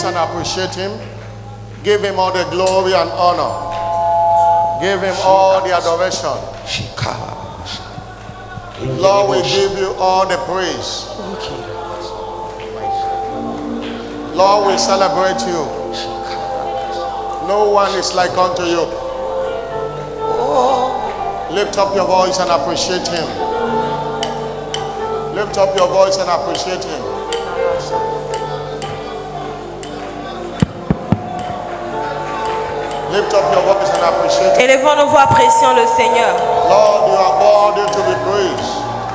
and appreciate him. Give him all the glory and honor. Give him all the adoration. Lord, we give you all the praise. Lord, we celebrate you. No one is like unto you. Lift up your voice and appreciate him. Lift up your voice and appreciate him. Lift up your voice and appreciate him. Élevons nos voix, apprécions le Seigneur. Lord, you are worthy to be praised.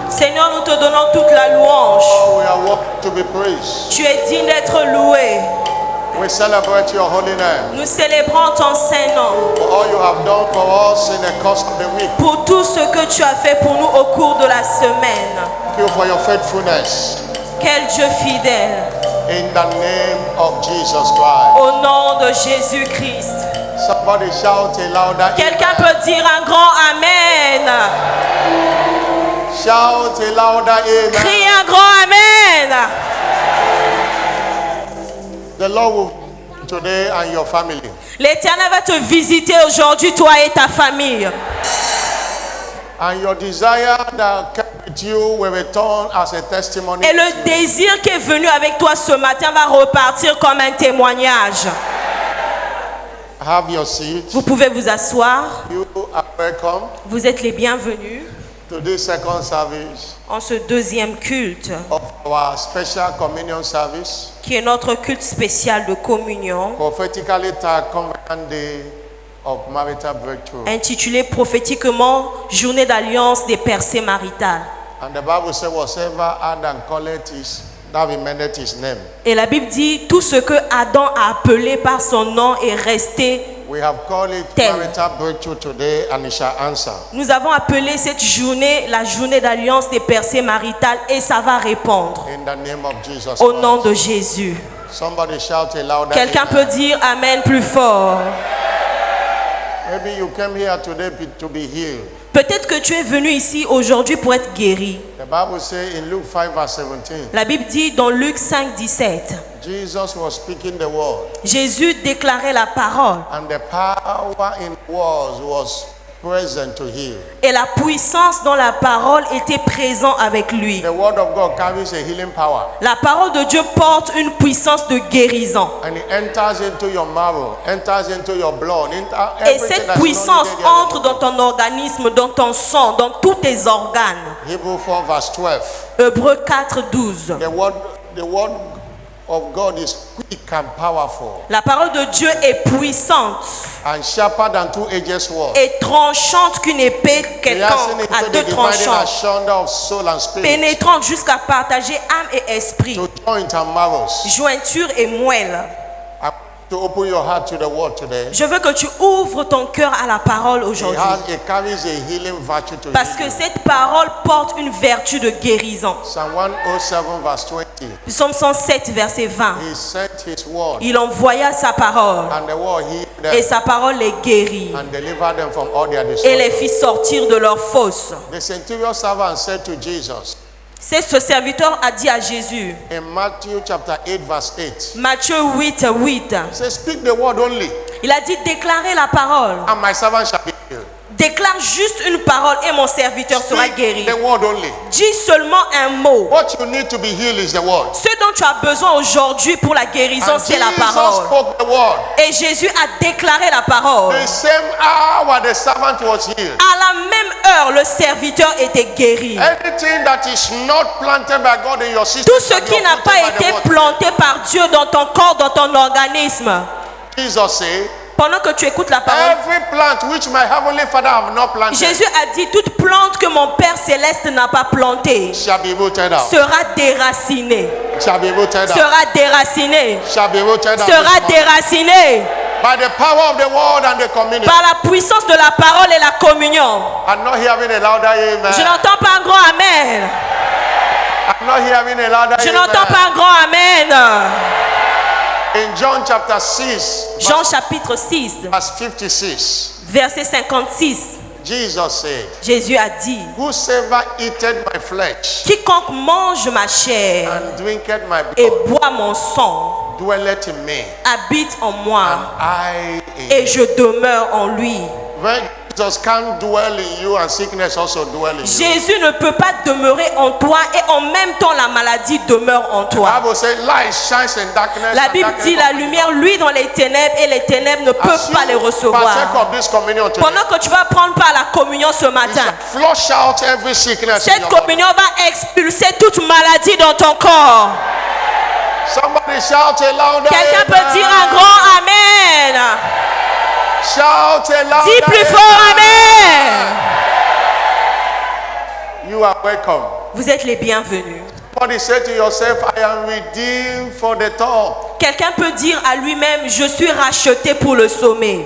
Seigneur, nous te donnons toute la louange. Lord, we are worthy to be praised. Tu es digne d'être loué. We celebrate your holy name. Nous célébrons ton saint nom For all you have done for us in the course of the week. pour tout ce que tu as fait pour nous au cours de la semaine. Thank you for your faithfulness. Quel Dieu fidèle. In the name of Jesus Christ. Au nom de Jésus-Christ. Somebody shout a louder Quelqu'un amen. peut dire un grand Amen. Shout a louder amen. Crie un grand Amen. The Lord will today and your family. L'Éternel va te visiter aujourd'hui, toi et ta famille. And your desire that came with you will return as a testimony. Et le désir qui est venu avec toi ce matin va repartir comme un témoignage. Have your seat. Vous pouvez vous asseoir. You are welcome Vous êtes les bienvenus to this second service en ce deuxième culte, of our special communion service, qui est notre culte spécial de communion, prophetically tagged Covenant Day of Marital Breakthrough. intitulé prophétiquement Journée d'alliance des percées maritales. And the Bible says, whatever Adam called it is, that remembered his name. Et la Bible dit, tout ce que Adam a appelé par son nom est resté. We have called it Tel. Marital Breakthrough today, and it shall answer. Nous avons appelé cette journée la journée d'alliance des percées maritales et ça va répondre In the name of Jesus au nom Christ. de Jésus. Somebody shout a louder Quelqu'un amen. peut dire Amen plus fort. Maybe you came here today to be healed. Peut-être que tu es venu ici aujourd'hui pour être guéri. The Bible says in Luke 5 verse 17, La Bible dit dans Luc 5, 17, Jesus was speaking the word, Jésus déclarait la parole and the power in words was present to heal. et la puissance dans la parole était présente avec lui. The word of God carries a healing power, La parole de Dieu porte une puissance de guérison. and it enters into your marrow, enters into your blood, Et everything cette that's puissance not needed there. entre dans ton organisme, dans ton sang, dans tous tes organes. Hebrew 4 verse 12. Hébreux 4, 12. The word of God is quick and powerful, La parole de Dieu est puissante and sharper than two-edged sword, et tranchante qu'une épée piercing quelconque à into the deux dividing tranchants, asunder of soul and spirit, pénétrante jusqu'à partager âme et esprit, to joint and marrows. jointure et moelle. I want to open your heart to the word today. Je veux que tu ouvres ton cœur à la parole aujourd'hui. It carries a healing virtue to Parce que you. cette parole porte une vertu de guérison. Psalm 107 verse 20. Psaume 107, verset 20. He sent his word, Il envoya sa parole and the word healed et them sa parole les guérit and delivered them from all their et les diseases. fit sortir de leur fosse. The centurion servant said to Jesus C'est ce serviteur a dit à Jésus, in Matthew chapter 8 verse 8, Matthieu 8, 8. he said, speak the word only, Il a dit déclarez la parole. and my servant shall be healed. Déclare juste une parole et mon serviteur sera Speak guéri. the word only. Dis seulement un mot. What you need to be healed is the word. Ce dont tu as besoin aujourd'hui pour la guérison, And c'est la Jesus parole. spoke the word. Et Jésus a déclaré la parole. The same hour the servant was healed. À la même heure, le serviteur était guéri. Anything that is not planted by God in your system, Tout ce qui n'a pas été planté par Dieu dans ton corps, dans ton organisme. Jesus said, Pendant que tu écoutes la parole, every plant which my heavenly Father have not planted Jésus a dit toute plante que mon Père céleste n'a pas plantée shall be rooted out. sera déracinée. Shall be rooted out. Sera déracinée. Shall be rooted out. Sera déracinée By the power of the word and the communion. par la puissance de la parole et la communion. I'm not hearing a louder amen. Je n'entends pas un grand amen. I'm not hearing a louder Je amen. n'entends pas un grand amen. In John chapter 6, Jean chapitre 6, verse 56, verset 56. Jesus said, Jésus a dit, whosoever eateth my flesh quiconque mange ma chair and drinketh my et blood boit mon sang dwelleth in me, habite en moi I in et him. je demeure en lui. When Jesus can't dwell in you and sickness also dwell in you. Jésus ne peut pas demeurer en toi et en même temps la maladie demeure en The toi. Bible says light shines in darkness. La and Bible darkness dit la comprehend it lumière lui dans les ténèbres et les ténèbres ne not. peuvent pas les Partake recevoir. of this communion today. Pendant que tu vas prendre part à la communion ce It matin, shall flush out every sickness in cette your body. communion va expulser toute maladie dans ton corps. Somebody shout a louder Quelqu'un peut amen. dire un grand Amen. Shout a louder Dis plus fort Amen. You are welcome. Vous êtes les bienvenus. Somebody say to yourself, I am redeemed for the top. Quelqu'un peut dire à lui-même, je suis racheté pour le sommet.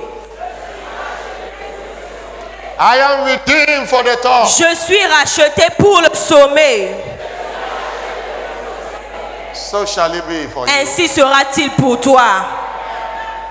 I am redeemed for the top. Je suis racheté pour le sommet. So shall it be for you. Ainsi sera-t-il pour toi.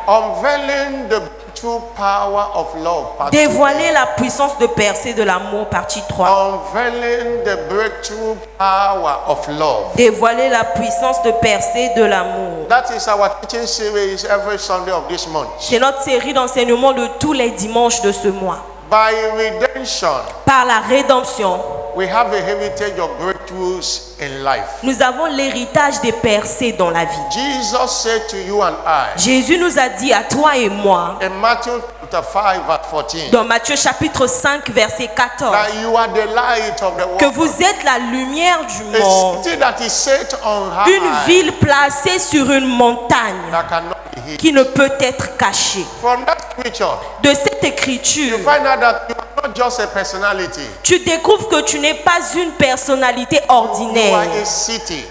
Unveiling the true power of love. Part two. Dévoiler la puissance de percée de l'amour, partie 3. Unveiling the breakthrough power of love. Dévoiler la puissance de percée de l'amour. That is our teaching series every Sunday of this month. C'est notre série d'enseignement de tous les dimanches de ce mois. By redemption, Par la rédemption, we have a heritage of breakthroughs in life. nous avons l'héritage des percées dans la vie. Jesus said to you and I Jésus nous a dit à toi et moi, in Matthew chapter 5 verse 14, dans Matthieu chapitre 5, verset 14, that you are the light of the que world. vous êtes la lumière du A monde. city that is set on Une high ville placée sur une montagne that cannot be hid. qui ne peut être cachée. From that scripture, De cette écriture, you find out that you are not just a personality. tu découvres que tu n'es pas une personnalité You are ordinaire, a city.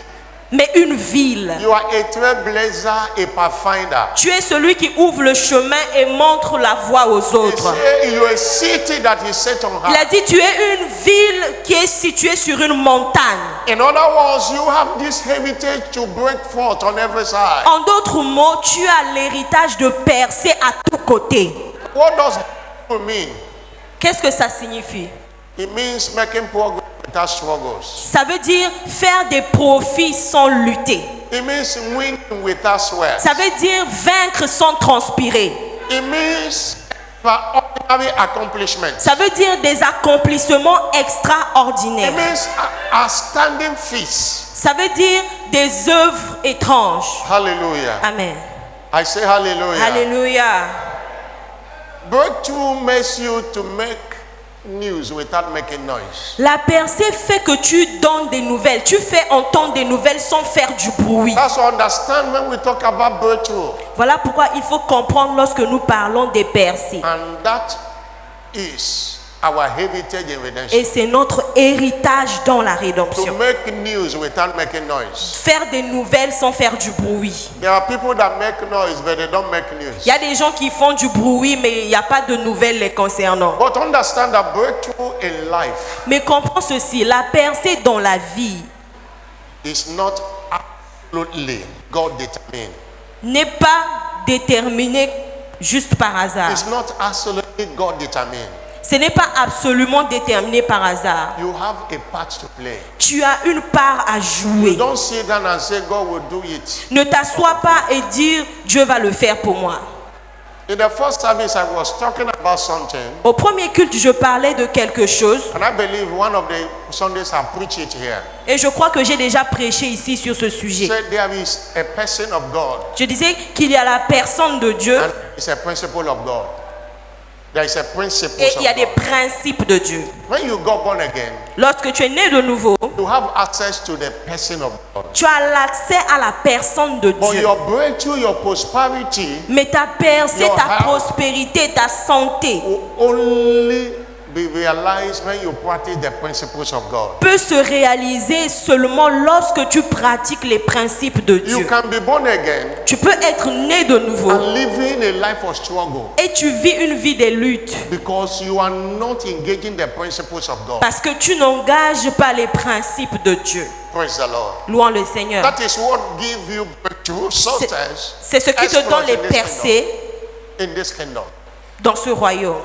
mais une ville. You are a trailblazer, a pathfinder. Tu es celui qui ouvre le chemin et montre la voie aux He autres. said you are a city that is set on Il a high. dit, tu es une ville qui est située sur une montagne. In other words, you have this heritage to break forth on every side. En d'autres mots, tu as l'héritage de percer à tous côtés. What does that mean? Qu'est-ce que ça signifie? It means making progress without struggles. Ça veut dire faire des profits sans lutter. It means winning without sweat. Ça veut dire vaincre sans transpirer. It means extraordinary accomplishments. Ça veut dire des accomplissements It extraordinaires. means outstanding feats. Ça veut dire des œuvres étranges. Hallelujah. Amen. I say hallelujah. Alléluia. Breakthrough makes you to make news without making noise. La percée fait que tu donnes des nouvelles. Tu fais entendre des nouvelles sans faire du bruit. That's what I understand when we talk about breakthrough. Voilà pourquoi il faut comprendre lorsque nous parlons des percées. And that is our heritage in redemption. Et c'est notre héritage dans la To rédemption. make news without making noise. Faire des nouvelles sans faire du bruit. There are people that make noise, but they don't make news. Il y a des gens qui font du bruit, mais il n'y a pas de nouvelles les concernant. But understand that breakthrough in life Mais comprends ceci, la percée dans la vie is not absolutely God determined. n'est pas déterminée juste par hasard. It's not absolutely God determined. Ce n'est pas absolument déterminé par hasard. You have a part to play. Tu as une part à jouer. Don't sit down and say God will do it. Ne t'assois pas et dire Dieu va le faire pour moi. In the first service, I was talking about something, Au premier culte, je parlais de quelque chose and I believe one of the Sundays I preach it here. et je crois que j'ai déjà prêché ici sur ce sujet. Said there is a person of God Je disais qu'il y a la personne de Dieu and it's a principle of God. There is a principle et il y a of des God. principes de Dieu. When you got born again, Lorsque tu es né de nouveau, you have access to the person of God. tu as l'accès à la personne de But Dieu. your breakthrough, your prosperity Mais ta percée, Your ta health. prospérité, ta santé will only be realized when you practice the principles of God. peut se réaliser seulement lorsque tu pratiques les principes de You Dieu. can be born again Tu peux être né de nouveau and living a life of struggle et tu vis une vie de lutte because you are not engaging the principles of God. parce que tu n'engages pas les principes de Dieu. Praise the Lord. Louons le Seigneur. That is what gives you breakthrough, success, C'est ce qui te donne les exploits percées in this kingdom. dans ce royaume.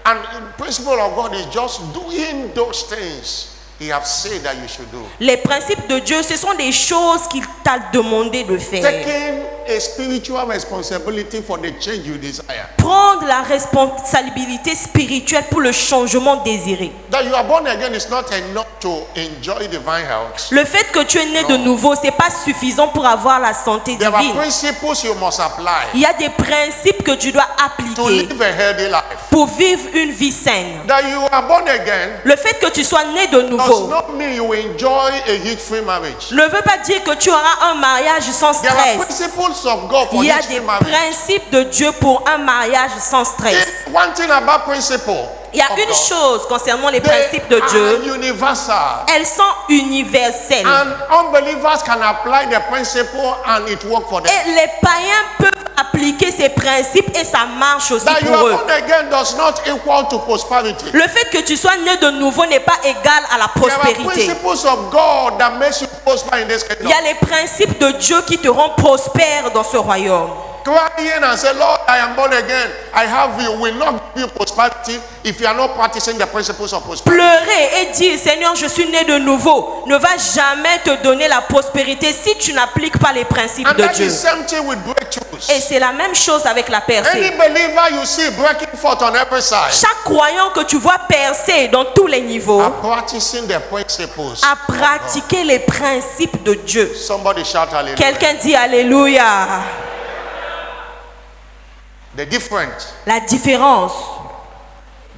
And the principle of God is just doing those things He has said that you should do. Les principes de Dieu, ce sont des choses qu'il t'a demandé de faire. Taking a spiritual responsibility for the change you desire. Prendre la responsabilité spirituelle pour le changement désiré. That you are born again is not enough to enjoy divine health. Le fait que tu es né de nouveau, c'est pas suffisant pour avoir la santé There are divine. principles you must apply Il y a des principes que tu dois to appliquer live a healthy life. pour vivre une vie saine. That you are born again Le fait que tu sois né de does nouveau not mean you will enjoy a heat-free marriage. ne veut pas dire que tu auras un mariage sans There are stress. principles of God for Il y a heat-free des marriage. principes de Dieu pour un mariage sans stress. If one thing about principle, Il y a of une God, chose concernant les they principes de are Dieu. universal. Elles sont universelles. And unbelievers can apply the principle and it works for them. Et les païens peuvent appliquer ces principes et ça marche aussi That you pour are eux. born again does not equal to prosperity. Le fait que tu sois né de nouveau n'est pas égal à la There are prospérité. principles of God that makes you prosper in this Il kingdom. y a les principes de Dieu qui te rendent prospère dans ce royaume. Crying and say, Lord, I am born again. I have you. Will not give you prosperity if you are not practicing the principles of prosperity. Pleurer et dire Seigneur, je suis né de nouveau ne va jamais te donner la prospérité si tu n'appliques pas les principes And de that Dieu. is same thing with breakthroughs. Et c'est la même chose avec la Any percée. believer you see breaking forth on every side Chaque croyant que tu vois percer dans tous les niveaux are practicing the principles. a pratiqué les principes de Dieu. Somebody shout hallelujah. Quelqu'un dit Alléluia. The difference La différence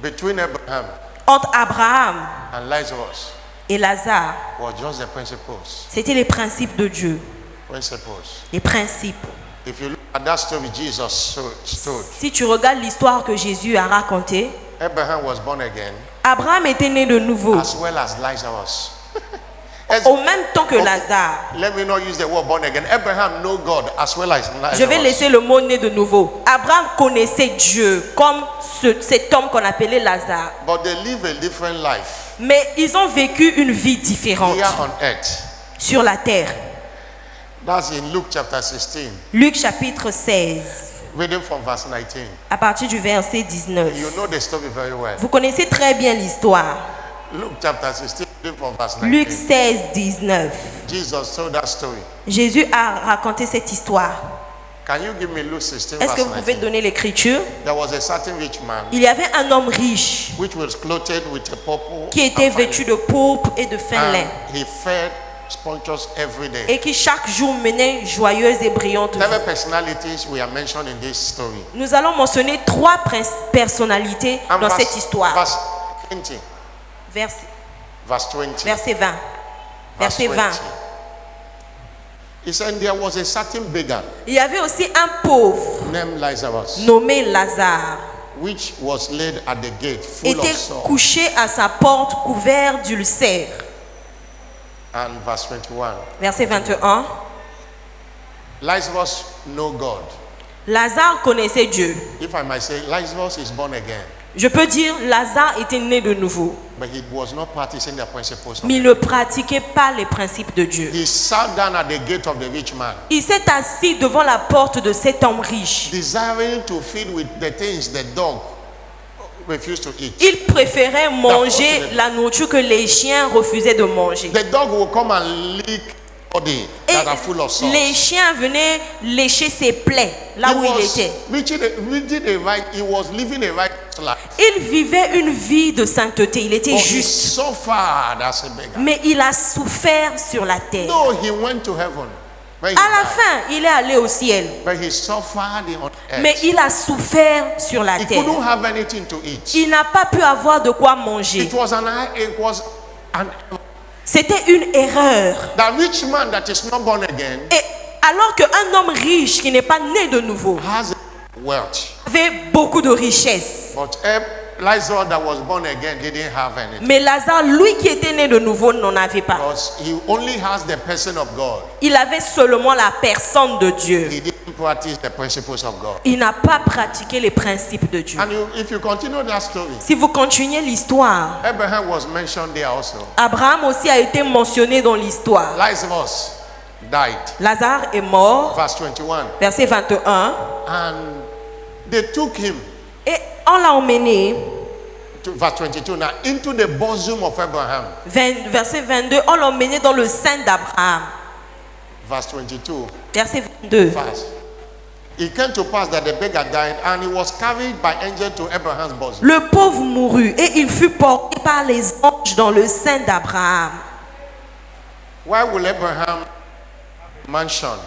between Abraham entre Abraham and Lazarus et Lazare, was just the principles. c'était les principes de Dieu. Principles. Les principes. If you look at that story Jesus stood, Si tu regardes l'histoire que Jésus a racontée, Abraham was born again Abraham était né de nouveau, as well as Lazarus. au même temps que Okay. Lazare. Let me not use the word born again. Abraham know God as well as Lazarus. Je vais laisser le mot né de nouveau. Abraham connaissait Dieu comme cet homme qu'on appelait Lazare. But they live a different life Mais ils ont vécu une vie différente here on earth. sur la terre. That's in Luke chapter 16, Luc chapitre 16, reading from verse 19. à partir du verset 19. You know the story very well. Vous connaissez très bien l'histoire. Luke chapter 16, reading from verse 19. Luc 16, 19. Jesus told that story. Jésus a raconté cette histoire. Can you give me Luke 16, Est-ce que verse vous pouvez 19? donner l'écriture? There was a certain rich man Il y avait un homme riche which was clothed with a purple qui était and fine vêtu de pourpre et de fin lin and he fed sponges every day. et qui chaque jour menait joyeuse et brillante vie. Seven personalities we are mentioned in this story. Nous allons mentionner trois personnalités And dans cette histoire. verse 20. Verset, Verse 20. verset 20. Verset 20. He said there was a certain beggar Il y avait aussi un pauvre named Lazarus, nommé Lazare, which was laid at the gate full était of sore. couché à sa porte couvert d'ulcères. And verse 21. Verset 21. Lazarus know God. Lazare connaissait Dieu. If I might say, Lazarus is born again, Je peux dire, Lazare était né de nouveau, but he was not practicing the principles of mais il ne pratiquait pas les principes de Dieu. He sat down at the gate of the rich man, Il s'est assis devant la porte de cet homme riche. desiring to feed with the things the dog refused to eat. Il préférait manger la nourriture que les chiens refusaient de manger. The dog will come and lick body Et that are full of sores. les chiens venaient lécher ses plaies là où il était. He was living a righteous life. Il vivait une vie de sainteté, il était But he juste. suffered as a beggar. Mais il a souffert sur la terre. No, he went to heaven. When he À la died. fin, il est allé au ciel. But he suffered on earth. Mais il a souffert sur la He terre. couldn't have anything to eat. Il n'a pas pu avoir de quoi manger. It was an C'était une erreur. the rich man that is not born again Et alors qu'un homme riche qui n'est pas né de nouveau has wealth. avait beaucoup de richesses. But Lazarus that was born again didn't have anything. Mais Lazare, lui qui était né de nouveau, n'en avait pas. Because he only has the person of God. Il avait seulement la personne de Dieu. He didn't practice the principles of God. Il n'a pas pratiqué les principes de Dieu. And if you continue that story, Si vous continuez l'histoire, Abraham was mentioned there also. Abraham aussi a été mentionné dans l'histoire. Lazarus died. Lazare est mort, Verse 21. verset 21. And they took him, Et on l'a emmené, verse 22 now, into the bosom of Abraham. verset 22, on l'a emmené dans le sein d'Abraham. Verse 22. Verset 22. Fast. it came to pass that the beggar died, and he was carried by angel to Abraham's bosom. Le pauvre mourut et il fut porté par les anges dans le sein d'Abraham. Why will Abraham mansion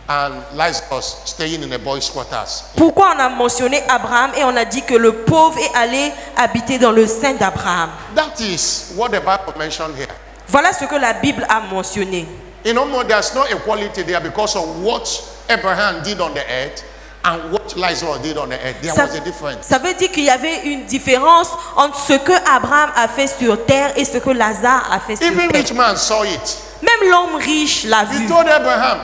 and Lazarus staying in the boys' quarters? Pourquoi on a mentionné Abraham et on a dit que le pauvre est allé habiter dans le sein d'Abraham? That is what the Bible mentioned here. Voilà ce que la Bible a mentionné. You know, there's no equality there because of what Abraham did on the earth and what Lazarus did on the earth. There was a difference. Ça veut dire qu'il y avait une différence entre ce que Abraham a fait sur terre et ce que Lazare a fait sur Even terre. rich man saw it. Même l'homme riche l'a He vu. told Abraham,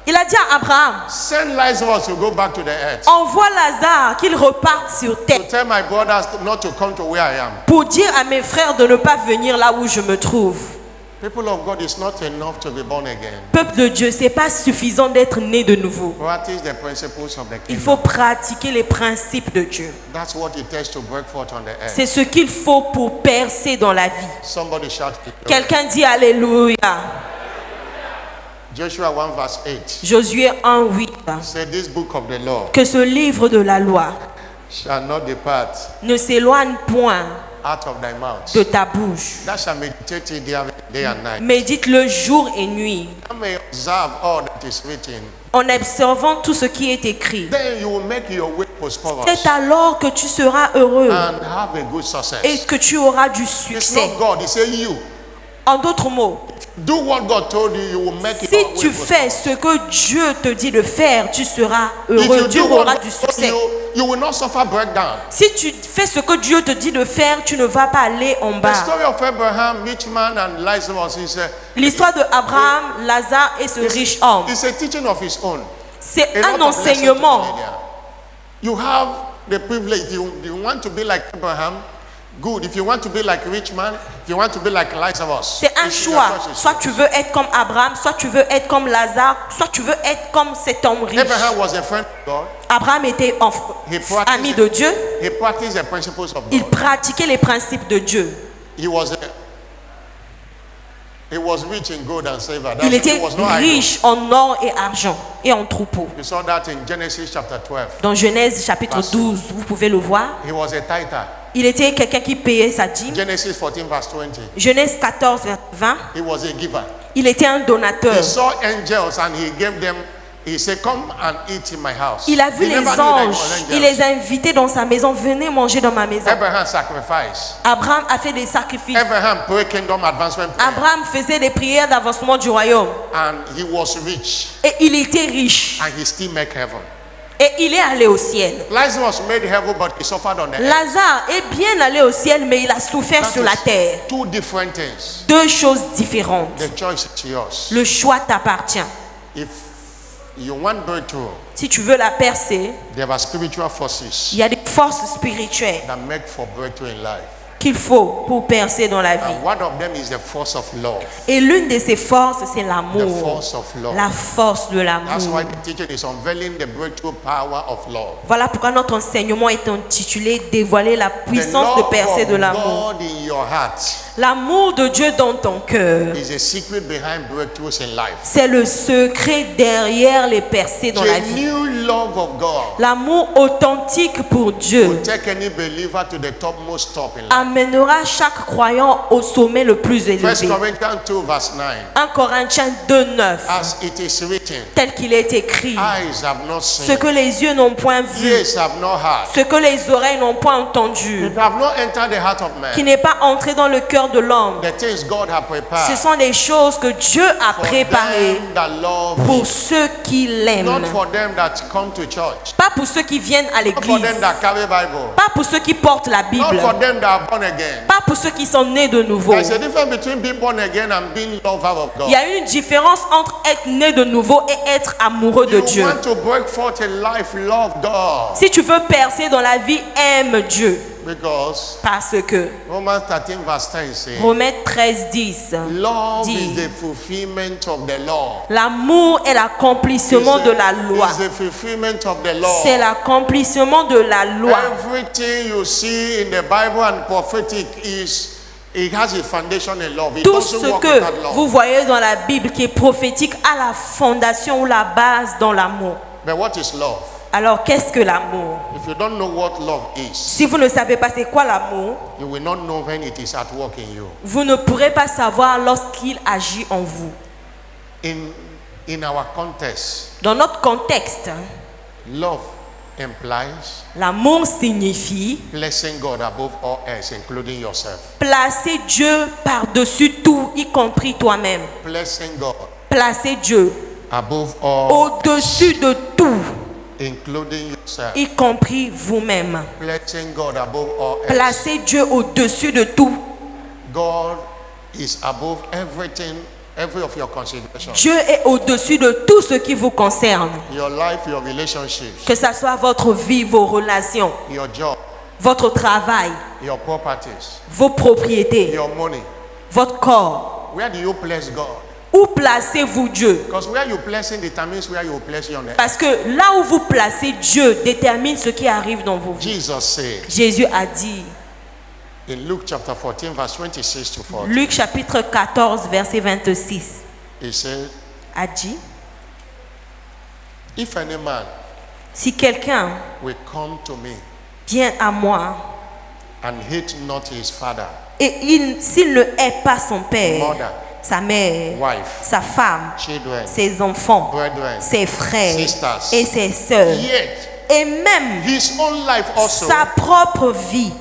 Il a dit à Abraham, send Lazarus to go back to the earth. envoie Lazare qu'il reparte sur To terre tell my brothers not to come to where I am. pour dire à mes frères de ne pas venir là où je me trouve. People of God, it's not enough to be born again. Peuple de Dieu, c'est pas suffisant d'être né de nouveau. Practice the principles of the Il kingdom. faut pratiquer les principes de Dieu. That's what it takes to break forth on the earth. C'est ce qu'il faut pour percer dans la vie. Somebody shout. Quelqu'un dit Alléluia. Joshua 1 verse 8. Josué 1:8. Say this book of the law Que ce livre de la loi shall not depart ne s'éloigne point out of thy mouth. de ta bouche. That shall meditate it day and night. Médite-le jour et nuit, That may observe all that is written. en observant tout ce qui est écrit. Then you will make your way prosperous C'est alors que tu seras heureux and have a good et success. que tu auras du It's succès. not God, it's you. En d'autres mots, Do what God told you, you will make it. si tu fais ce que Dieu te dit de faire, tu seras If heureux, you tu do what auras God du told succès. you will not suffer breakdown. Si tu fais ce que Dieu te dit de faire, tu ne vas pas aller en The bas. story of Abraham, rich man, and Lazarus is L'histoire de Abraham, Lazare et ce riche homme, it's a teaching of his own. c'est A lot un of lessons to enseignement. be there. You have the privilege. You want to be like Abraham, good. If you want to be like rich man, if you want to be like Lazarus, C'est un it's your choix. choice. Soit tu veux être comme Abraham, soit tu veux être comme Lazare, soit tu veux être comme cet homme riche. Abraham was a friend of God. Abraham était ami de Dieu. He practiced the principles of Il God. pratiquait les principes de Dieu. He was rich in gold and silver. Il était He was no idol. riche en or et argent et en troupeaux. You saw that in Genesis chapter 12. Dans Genèse chapitre 12, vous pouvez le voir. He was a tither. Il était quelqu'un qui payait sa dîme. Genesis 14 verse 20. Genèse 14, verset 20. He was a giver. Il était un donateur. He saw angels and he gave them. He said, "Come and eat in my house." Il a vu He les never knew that it anges. was Il angels. les a invités dans sa maison. Venez manger dans ma maison. Abraham sacrificed. Abraham a fait des sacrifices. Abraham prayed kingdom advancement prayer. Abraham faisait des prières d'avancement du royaume. And he was rich. Et il était riche. And he still made heaven. Et il est allé au ciel. Lazarus made heaven, but he suffered on the earth. Lazare est bien allé au ciel, mais il a souffert That sur la is terre. two different things. Deux choses différentes. The choice is yours. Le choix t'appartient. If you want breakthrough, Si tu veux la percer, there are spiritual forces il y a des forces spirituelles that make for breakthrough in life. qu'il faut pour percer dans la vie. And one of them is the force of love. Et l'une de ces forces, c'est The l'amour. force of love. La force de That's l'amour. why the teaching is unveiling the breakthrough power of love. Voilà pourquoi notre enseignement est intitulé Dévoiler la The puissance de love percer de of l'amour. God in your heart L'amour de Dieu dans ton cœur, is a secret behind breakthroughs in life. c'est le secret derrière les percées dans la The vie. new love of God L'amour authentique pour Dieu will take any believer to the topmost top in life. amènera chaque croyant au sommet le plus 1 élevé. Corinthians 2 verse 9. 1 Corinthiens 2:9, As it is written, tel qu'il est écrit, eyes have not ce seen, que les yeux n'ont point vu, ears have not heard, ce que les oreilles n'ont point entendu, it have not entered the heart of qui man. n'est pas entré dans le cœur de l'homme. The things God has Ce prepared sont des choses que Dieu a for préparées them that love pour Him. ceux qui l'aiment. Not for them that come to church. Pas pour ceux qui viennent à Not for l'église. them that carry Bible. Pas pour ceux qui portent la Not Bible. for them that are born again. Pas pour ceux qui sont nés de nouveau. There's a difference between being born again and being lover of Il God. y a une différence entre être né de nouveau et être amoureux de You Dieu. want to break forth in life, love God. Si tu veux percer dans la vie, aime Dieu. Because Parce que Romans 13 verse 10 says, Romains 13:10, love dit, is the fulfillment of the law. l'amour est l'accomplissement de la loi. Is the fulfillment of the law. C'est l'accomplissement de la loi. Everything you see in the Bible and prophetic is it has its foundation in love. It Tout doesn't ce work que without love. vous voyez dans la Bible qui est prophétique a la fondation ou la base dans l'amour. But what is love? Alors, qu'est-ce que l'amour? If you don't know what love is, Si vous ne savez pas c'est quoi l'amour, you will not know when it is at work in you. vous ne pourrez pas savoir lorsqu'il agit en vous. In our context, Dans notre contexte, love implies l'amour signifie blessing God above all else, including yourself. placer Dieu par-dessus tout, y compris toi-même. Blessing God Placer Dieu above all, au-dessus de tout, including yourself. y compris vous-même. Blessing God above all else. Placer Dieu au-dessus de tout. God is above everything, every of your considerations. Dieu est au-dessus de tout ce qui vous concerne. Your life, your relationships, Que ce soit votre vie, vos relations, your job, votre travail, your properties, vos propriétés, your money. votre corps. Where do you place God? Où placez-vous Dieu? Because where you place him determines where you place your name. Parce que là où vous placez Dieu détermine ce qui arrive dans vos vies. Jesus said Jésus a dit, in Luke chapter 14, verse 26 to 40, Luc chapitre 14, verset 26, he said, a dit, if any man si quelqu'un will come to me vient à moi and hate not his father, et s'il ne hait pas son père, mother, sa mère, wife, sa femme, children, ses enfants, brethren, ses frères sisters, et ses sœurs, yet et même his own life also sa propre vie,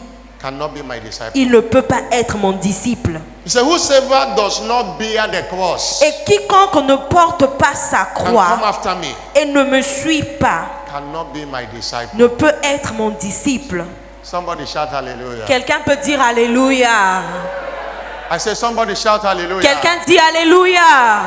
cannot be my disciple. il ne peut pas être mon disciple. He said, whosoever does not bear the cross Et quiconque ne porte pas sa and come croix after me et ne me suit pas cannot be my disciple. ne peut être mon disciple. Somebody shout hallelujah. Quelqu'un peut dire Alléluia. I said, somebody shout hallelujah. Quelqu'un dit Alléluia.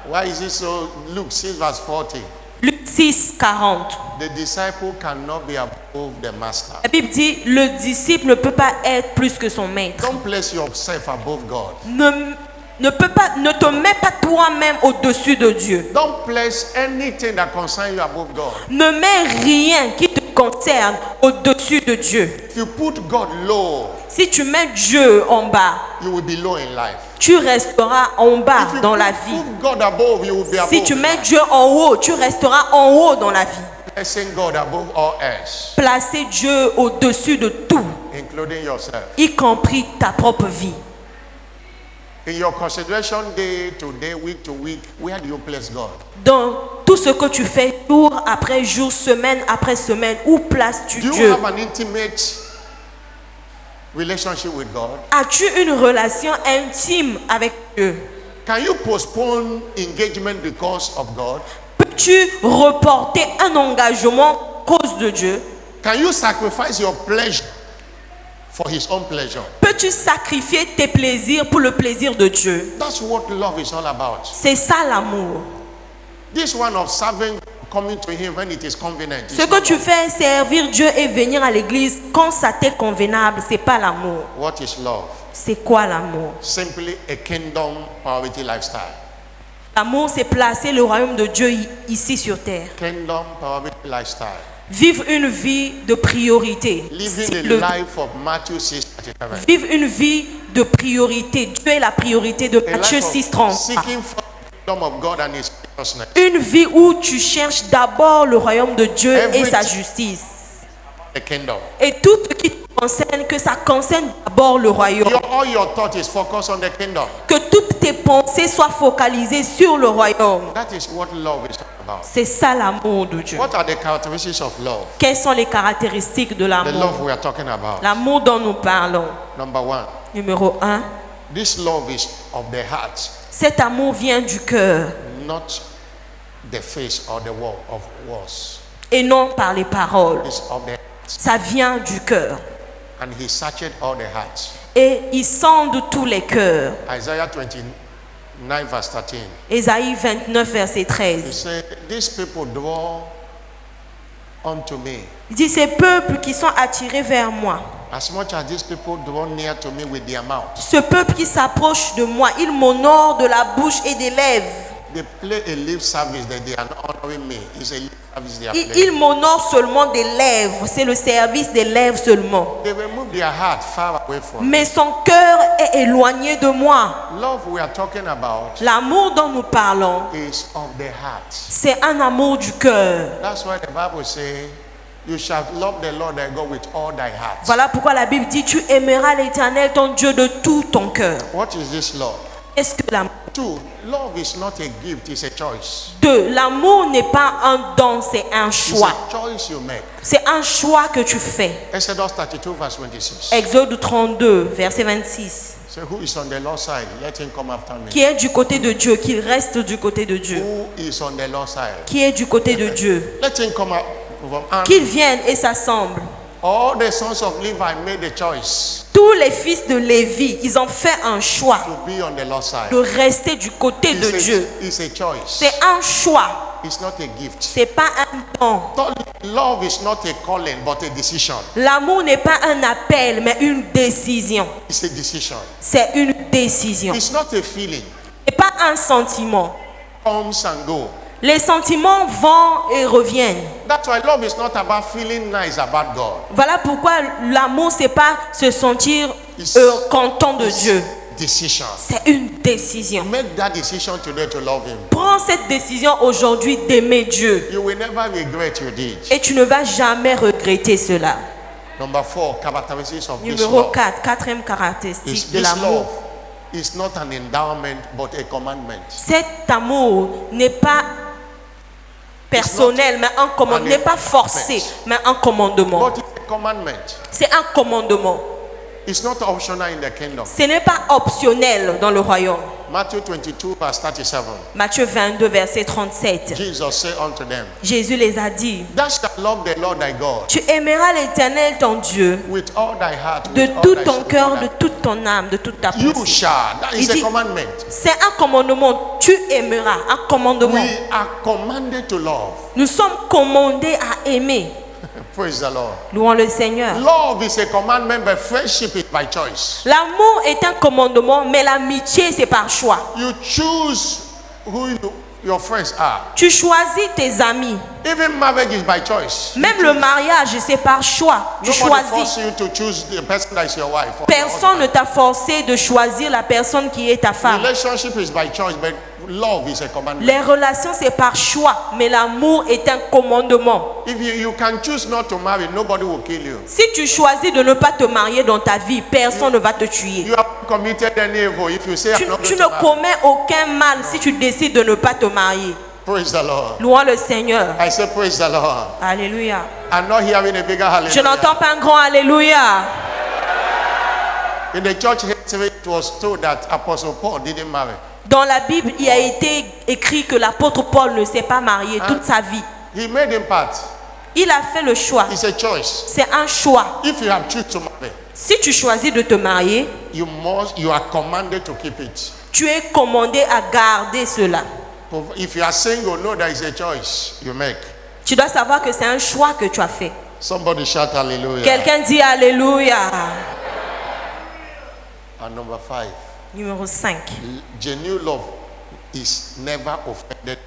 Why is it so? Luke 6 verse 40. Luc 6, 40. The disciple cannot be above the master. La Bible dit le disciple ne peut pas être plus que son maître. Don't place yourself above God. Ne te mets pas toi-même au-dessus de Dieu. Don't place anything that concerns you above God. Ne mets rien qui te concerne au-dessus de Dieu. If you put God low, Si tu mets Dieu en bas, you will be low in life. tu resteras en bas If you dans la vie. put God above, you will be above. Si tu in mets life. Dieu en haut, tu resteras en haut dans la vie. Placing God above all else, Placer Dieu au-dessus de tout, including yourself. y compris ta propre vie. In your consideration day to day, week to week, where do you place God? Dans tout ce que tu fais jour après jour, semaine après semaine, où places-tu Do you Dieu? have an intimate relationship with God? As-tu une relation intime avec Dieu? Can you postpone engagement because of God? Peux-tu reporter un engagement à cause de Dieu? Can you sacrifice your pleasure for His own pleasure? Peux-tu sacrifier tes plaisirs pour le plaisir de Dieu? That's what love is all about. C'est ça l'amour. This one of serving, coming to Him when it is convenient. is Ce que not tu love. fais, servir Dieu et venir à l'église quand ça t'est convenable, c'est pas l'amour. What is love? C'est quoi l'amour? Simply a kingdom priority lifestyle. L'amour, c'est placer le royaume de Dieu ici sur terre. Kingdom priority lifestyle. Vivre une vie de priorité. Living the Le- life of Matthew 6:37. Vivre une vie de priorité. Dieu est la priorité de A Matthieu life of 6:30. seeking for the kingdom of God and His righteousness. Une vie où tu cherches d'abord le royaume de Dieu et sa justice. The kingdom. Et tout ce qui te concerne, que ça concerne d'abord le royaume. All your thought is focused on the kingdom. Que toutes tes pensées soient focalisées sur le royaume. That is what love is all about. C'est ça l'amour de Dieu. What are the characteristics of love? Quelles sont les caractéristiques de The love l'amour? we are talking about. L'amour dont nous parlons. Number one, Numéro 1. this love is of the heart, Cet amour vient du cœur not the face or the wall of words. et non par les paroles. It's of the heart. Ça vient du cœur. And He searched all the hearts. Et il sonde tous les cœurs. Isaiah 29 verse 13. Ésaïe 29, verset He 13. said, these people draw unto me. Il dit, ces peuples qui sont attirés vers moi, As much as these people draw near to me with their mouth, ce peuple qui s'approche de moi, ils m'honorent de la bouche et des lèvres. they play a lip service that they are not honoring me. It's a lip service they are Ils playing. m'honorent seulement des lèvres. C'est le service des lèvres seulement. They remove their heart far away from me. Mais son cœur est éloigné de moi. Love we are talking about L'amour dont nous parlons, is of the heart. c'est un amour du cœur. That's why the Bible says, you shall love the Lord thy God with all thy heart. Voilà pourquoi la Bible dit, tu aimeras l'Éternel, ton Dieu, de tout ton cœur. What is this love? Est-ce que l'amour? 2, love is not a gift, it's a choice. 2. L'amour n'est pas un don, c'est un It's choix. a choice you make. C'est un choix que tu fais. Exodus 32 verse 26. Exode 32, verset 26. So who is on the Lord's side? Let him come after me. Qui est du côté de Dieu, qu'il reste du côté de Dieu. Who is on the Lord's side? Qui est du côté de Dieu. Let him come up. And Qu'ils viennent et s'assemblent. all the sons of Levi made the choice Tous les fils de Lévi, ils ont fait un choix to be on the Lord's side. de rester du côté de Dieu. It's a choice. C'est un choix. It's not a gift. C'est pas un don. Love is not a calling, but a decision. L'amour n'est pas un appel, mais une décision. It's a decision. C'est une décision. It's not a feeling. C'est pas un sentiment. Comes and go. Les sentiments vont et reviennent. That's why love is not about feeling nice about God. Voilà pourquoi l'amour, c'est pas se sentir content de Dieu. Decision. C'est une décision. Make that decision today to love Him. Prends cette décision aujourd'hui d'aimer Dieu. You will never regret you did. Et tu ne vas jamais regretter cela. Number 4, characteristics of this Numéro love. 4, quatrième caractéristique de This l'amour. love is not an endowment, but a commandment. Cet amour n'est pas personnel, mais un commandement. N'est pas forcé, mais un commandement. But it's a commandment. C'est un commandement. It's not optional in the kingdom. Ce n'est pas optionnel dans le royaume. Matthew 22, verse 37. Matthieu 22, verset 37. Jesus said unto them, Jésus les a dit, thou shalt love the Lord thy God tu aimeras l'Éternel ton Dieu with all thy heart, de with all tout thy ton soul, cœur, all de thy- toute ton âme, de toute ta You pensée. shall. That is Il a dit- commandment. C'est un commandement. Tu aimeras. Un commandement. We are commanded to love. Nous sommes commandés à aimer. Praise the Lord. Louons le Seigneur. Love is a commandment, but friendship is by choice. L'amour est un commandement, mais l'amitié, c'est par choix. You choose who your friends are. Tu choisis tes amis. Even marriage is by choice. Même le mariage, c'est par choix. Tu Nobody choisis. forces you to choose the person that is your wife. or your Personne ne husband. t'a forcé de choisir la personne qui est ta femme. Relationship is by choice, but love is a commandment. Les relations, c'est par choix, mais l'amour est un commandement. If you can choose not to marry, nobody will kill you. Si tu choisis de ne pas te marier dans ta vie, personne ne va te tuer. You have committed any evil if you say Tu, I'm not tu going ne to marry. commets aucun mal si tu décides de ne pas te marier. Praise the Lord. Louons le Seigneur. I say praise the Lord. Alléluia. I'm not hearing a bigger hallelujah. Je n'entends pas un grand Alléluia. In the church history, it was told that Apostle Paul didn't marry. Dans la Bible, il a été écrit que l'apôtre Paul ne s'est pas marié toute sa vie. He made impact. Il a fait le choix. It's a choice. C'est un choix. If you have choose to marry, Si tu choisis de te marier, you are commanded to keep it. tu es commandé à garder cela. If you are single, know that it's a choice you make. Tu dois savoir que c'est un choix que tu as fait. Somebody shout hallelujah. Quelqu'un dit Alléluia. And number 5, Numéro 5. genuine love is never offended.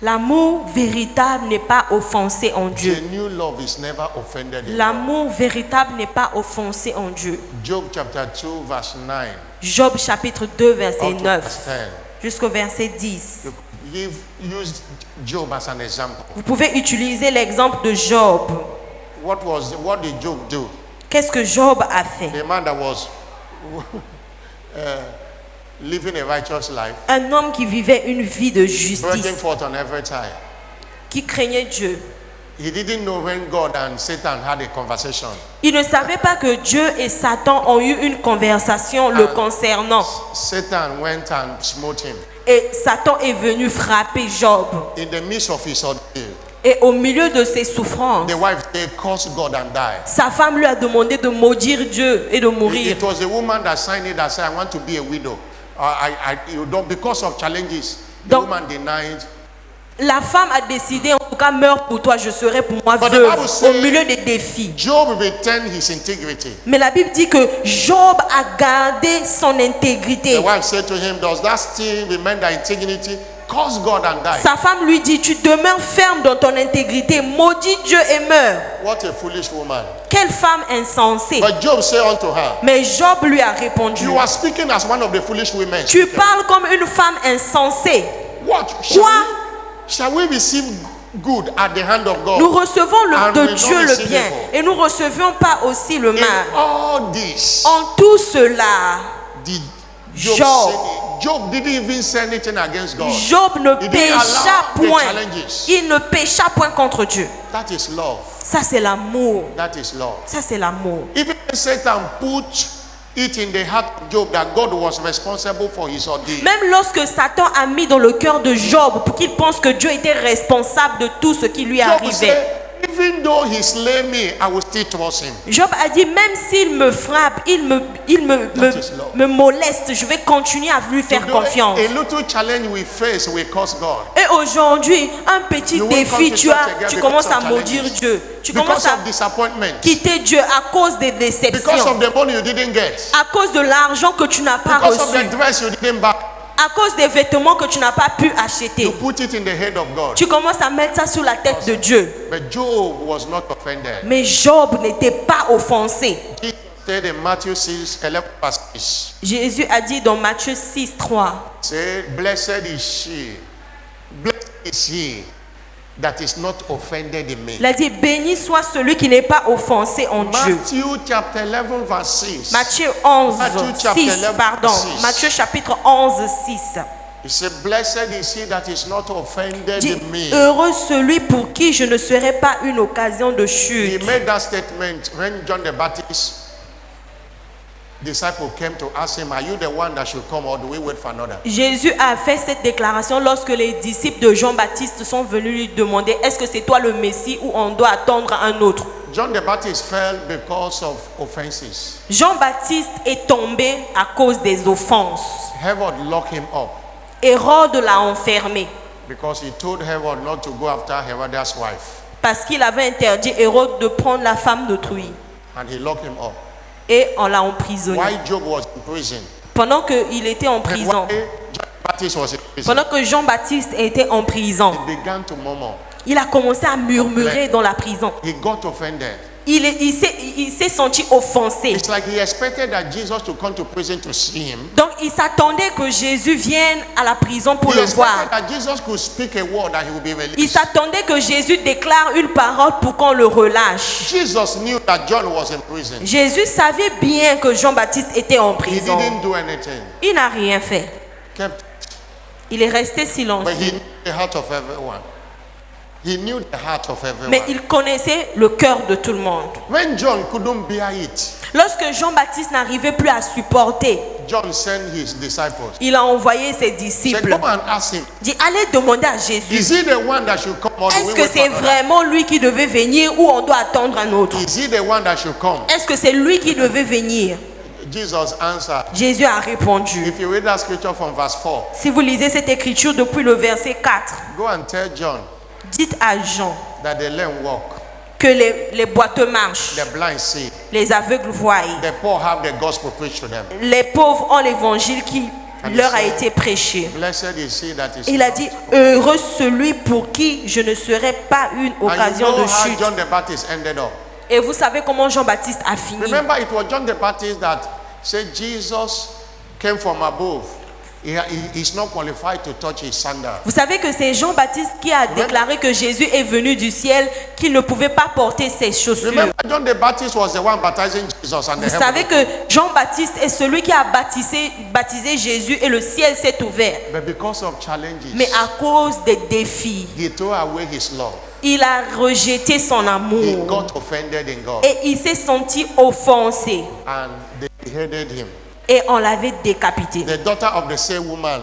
L'amour véritable n'est pas offensé en Dieu. Genuine love is never offended. in God. L'amour véritable n'est pas offensé en Dieu. Job chapter 2, verse 9. Job chapitre 2 verset up to 9 verse 10. jusqu'au verset 10. Use Job as an example. Vous pouvez utiliser l'exemple de Job. What did Job do? Qu'est-ce que Job a fait? A man that was living a righteous life, Un homme qui vivait une vie de breaking justice, forth on every time. qui craignait Dieu. He didn't know when God and Satan had a conversation. Il ne savait pas que Dieu et Satan ont eu une conversation le concernant. Satan went and smote him Et Satan est venu frapper Job. in the midst of his ordeal. Et au milieu de ses souffrances, The wife said, curse God and die. sa femme lui a demandé de maudire Dieu et de mourir. It was a woman that signed it that said, I want to be a widow. You don't, because of challenges, the Donc- woman denied. La femme a décidé, en tout cas, meurs pour toi, je serai pour moi But the veuve, Bible says- au milieu des défis. Job retained his integrity. Mais la Bible dit que Job a gardé son intégrité. The wife said to him, does that still remain thy integrity? curse God and die. Sa femme lui dit, tu demeures ferme dans ton intégrité, maudis Dieu et meurs. What a foolish woman. Quelle femme insensée. But Job said unto her, Mais Job lui a répondu, you are speaking as one of the foolish women. tu parles comme une femme insensée. What? Shall we receive good at the hand of God? Nous recevons And de we don't Dieu le receive bien evil. et nous ne recevions pas aussi le In mal. all this, En tout cela, did Job, Job. Job didn't even say anything against God. Job ne He didn't pécha allow the point. challenges. Il ne pécha point contre Dieu. That is love. Ça c'est l'amour. That is love. Ça c'est l'amour. Even Satan put it in the heart of Job that God was responsible for his ordeal. Même lorsque Satan a mis dans le cœur de Job pour qu'il pense que Dieu était responsable de tout ce qui lui Job arrivait. said, even though he slay me, I will still trust him. Job a dit, même s'il me frappe, il me moleste, je vais continuer à lui faire Though confiance. a little challenge we face will cause God. Et aujourd'hui, un petit You won't défi, come to tu church again tu because commences of à maudire challenges. Dieu. Tu commences Because à of disappointment. quitter Dieu à cause des Because déceptions, of the money you didn't get. à cause de l'argent que tu n'as pas Because of reçu, the dress you didn't buy. à cause des vêtements que tu n'as pas pu You acheter. put it in the head of God. Tu commences à mettre ça sur la tête de Dieu. But Job was not offended. Mais Job n'était pas offensé. He said in Matthew 6, 11 verse 6, Jésus a dit dans Matthieu 6, 3, say, blessed is he that is not offended in me. il a dit, béni soit celui qui n'est pas offensé en Dieu. Matthew chapter 11 verse 6. Matthieu 11, Matthieu chapter 6, 11, pardon. 6. Matthieu chapitre 11, 6. He said, blessed is he that is not offended Dit, in me. heureux celui pour qui je ne serai pas une occasion de He chute. made that statement when John the Baptist disciple came to ask him, are you the one that should come or do we wait for another? Jésus a fait cette déclaration lorsque les disciples de Jean-Baptiste sont venus lui demander, est-ce que c'est toi le Messie ou on doit attendre un autre? John the Baptist fell because of offenses. Jean-Baptiste est tombé à cause des offenses. Herod locked him up Hérode l'a enfermé because he told Herod not to go after Herodias' wife. parce qu'il avait interdit Hérode de prendre la femme d'autrui. And he locked him up. Et on l'a emprisonné. While Job was in prison. Pendant qu'il était en prison, While John the Baptist was in prison, pendant que Jean-Baptiste était en prison, he began to murmur. il a commencé à murmurer dans la prison. He got offended. Il s'est senti offensé. It's like he expected that Jesus to come to prison to see him. Donc il s'attendait que Jésus vienne à la prison pour He le expected voir. that Jesus could speak a word that he would be Il released. s'attendait que Jésus déclare une parole pour qu'on le relâche. Jesus knew that John was in prison. Jésus savait bien que Jean-Baptiste était en He prison. didn't do anything. Il n'a rien fait. Kept, Il est resté but silencieux. he knew the heart of everyone. He knew the heart of everyone. Mais il connaissait le cœur de tout le monde. When John couldn't bear it, Lorsque Jean-Baptiste n'arrivait plus à supporter, John sent his disciples. il a envoyé ses Said, disciples. come and ask him, Il dit, allez demander à Jésus, is he the one that should come or do est-ce we que wait for c'est another? vraiment lui qui devait venir ou on doit attendre un autre? Is he the one that should come? Est-ce que c'est lui qui devait venir? Jesus answered. Jésus a répondu. If you read that scripture from verse 4, Si vous lisez cette écriture depuis le verset 4, go and tell John dites à Jean that the lame walk, que les boiteux marchent, the blind see, les aveugles voient, the poor have the gospel preached to them. les pauvres ont l'évangile qui leur a été prêché. Blessed is he that is. Il a dit, heureux celui pour qui je ne serai pas une And you occasion know de how chute. John the Baptist ended up. Et vous savez comment Jean-Baptiste a fini. Remember, it was John the Baptist that said Jesus came from above. He's not qualified to touch his sandal. Vous savez que c'est Jean-Baptiste qui a déclaré que Jésus est venu du ciel, qu'il ne pouvait pas porter ses chaussures. Remember, John the Baptist was the one baptizing Jesus and the Vous heaven savez opened. que Jean-Baptiste est celui qui a baptisé Jésus et le ciel s'est ouvert. But because of challenges, Mais à cause des défis, he threw away his love. il a rejeté son He amour got offended in God. et il s'est senti offensé And they beheaded him. et on l'avait décapité. The daughter of the same woman,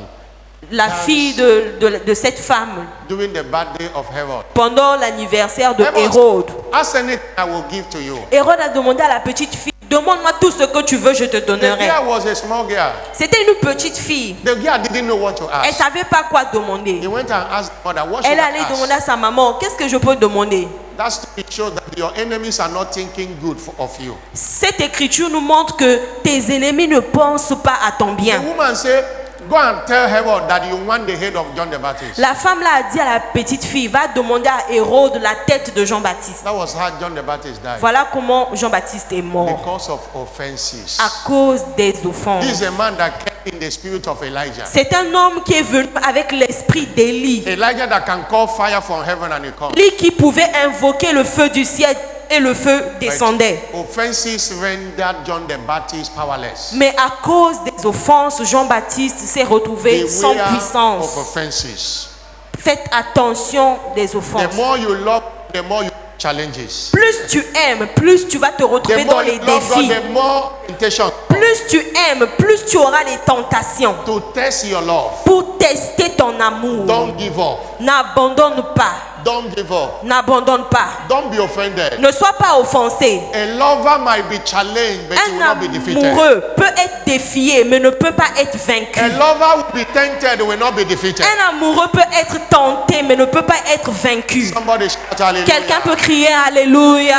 La fille de cette femme, during the birthday of Herod, pendant l'anniversaire de Herod, Hérode, ask anything I will give to you. Hérode a demandé à la petite fille, demande-moi tout ce que tu veux, je te The donnerai. girl was a small girl. C'était une petite fille. The girl didn't know what to Elle ask. savait pas quoi demander. He went and asked the mother, what should Elle I allait ask? demander à sa maman, qu'est-ce que je peux demander? That's to show that your enemies are not thinking good of you. Cette écriture nous montre que tes ennemis ne pensent pas à ton The bien. woman said, Go and tell Herod that you want the head of John the Baptist. La femme là a dit à la petite fille, va demander à Hérode la tête de Jean-Baptiste. That was how John the Baptist died. Voilà comment Jean-Baptiste est mort. Because of offenses. À cause des offenses. This is a man that came in the spirit of Elijah. C'est un homme qui est venu avec l'esprit d'Élie. Elijah that can call fire from heaven and it comes. Lui qui pouvait invoquer le feu du ciel et le feu descendait. Offenses rendered John the Baptist powerless. Mais à cause des offenses, Jean-Baptiste s'est retrouvé sans Beware puissance. of offenses. Faites attention des The offenses. more you love, the more you challenges. Plus tu aimes, plus tu vas te retrouver The dans more les you love God, défis. the more temptation Plus tu aimes, plus tu auras les tentations. to test your love. Pour tester ton amour. Don't give up. N'abandonne pas. Don't give up. N'abandonne pas. Don't be offended. Ne sois pas offensé. A lover might be challenged, but he will not be Un defeated. amoureux peut être défié, mais ne peut pas être vaincu. A lover will be tempted, will not be defeated. Un amoureux peut être tenté, mais ne peut pas être vaincu. Somebody shout hallelujah. Quelqu'un peut crier Alléluia.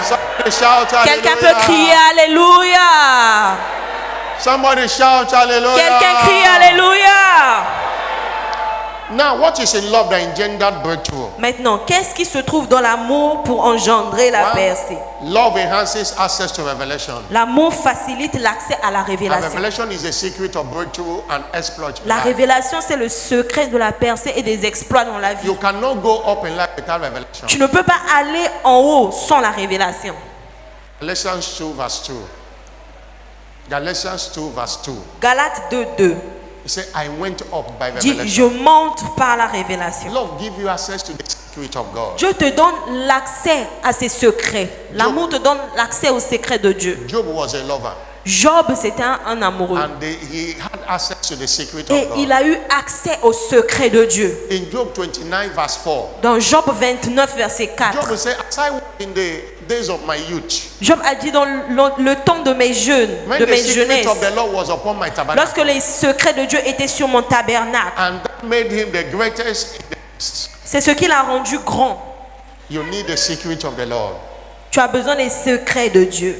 Somebody shout Quelqu'un peut hallelujah. crier Alléluia. Somebody shout hallelujah. Quelqu'un crie Alléluia. Now, what is in love that engendered breakthrough? Maintenant, qu'est-ce qui se trouve dans l'amour pour engendrer la One, percée? love enhances access to revelation. L'amour facilite l'accès à la And révélation. revelation is a secret of breakthrough and exploit. in La life. révélation, c'est le secret de la percée et des exploits dans la vie. You cannot go up in life without revelation. Tu ne peux pas aller en haut sans la révélation. Galatians 2 verse 2. Galatians 2 verse 2. Galates 2:2 He said, I went up by dit, je revelation. monte par la révélation. Love give you access to the secret of God. Dieu te donne l'accès à ses secrets. L'amour te donne l'accès aux secrets de Dieu. Job was a lover. Job, c'était un amoureux. And he had access to the secret Et of il God. a eu accès aux secrets de Dieu. In Job 29 verse 4. Dans Job 29, verset 4. Job said, as I was in the days of my youth, Job a dit dans le temps de mes jeunes, when de the mes secret jeunesses, of the Lord was upon my tabernacle, lorsque les secrets de Dieu étaient sur mon tabernacle, and that made him the greatest in the east. c'est ce qui l'a rendu grand. You need the secret of the Lord. Tu as besoin des secrets de Dieu.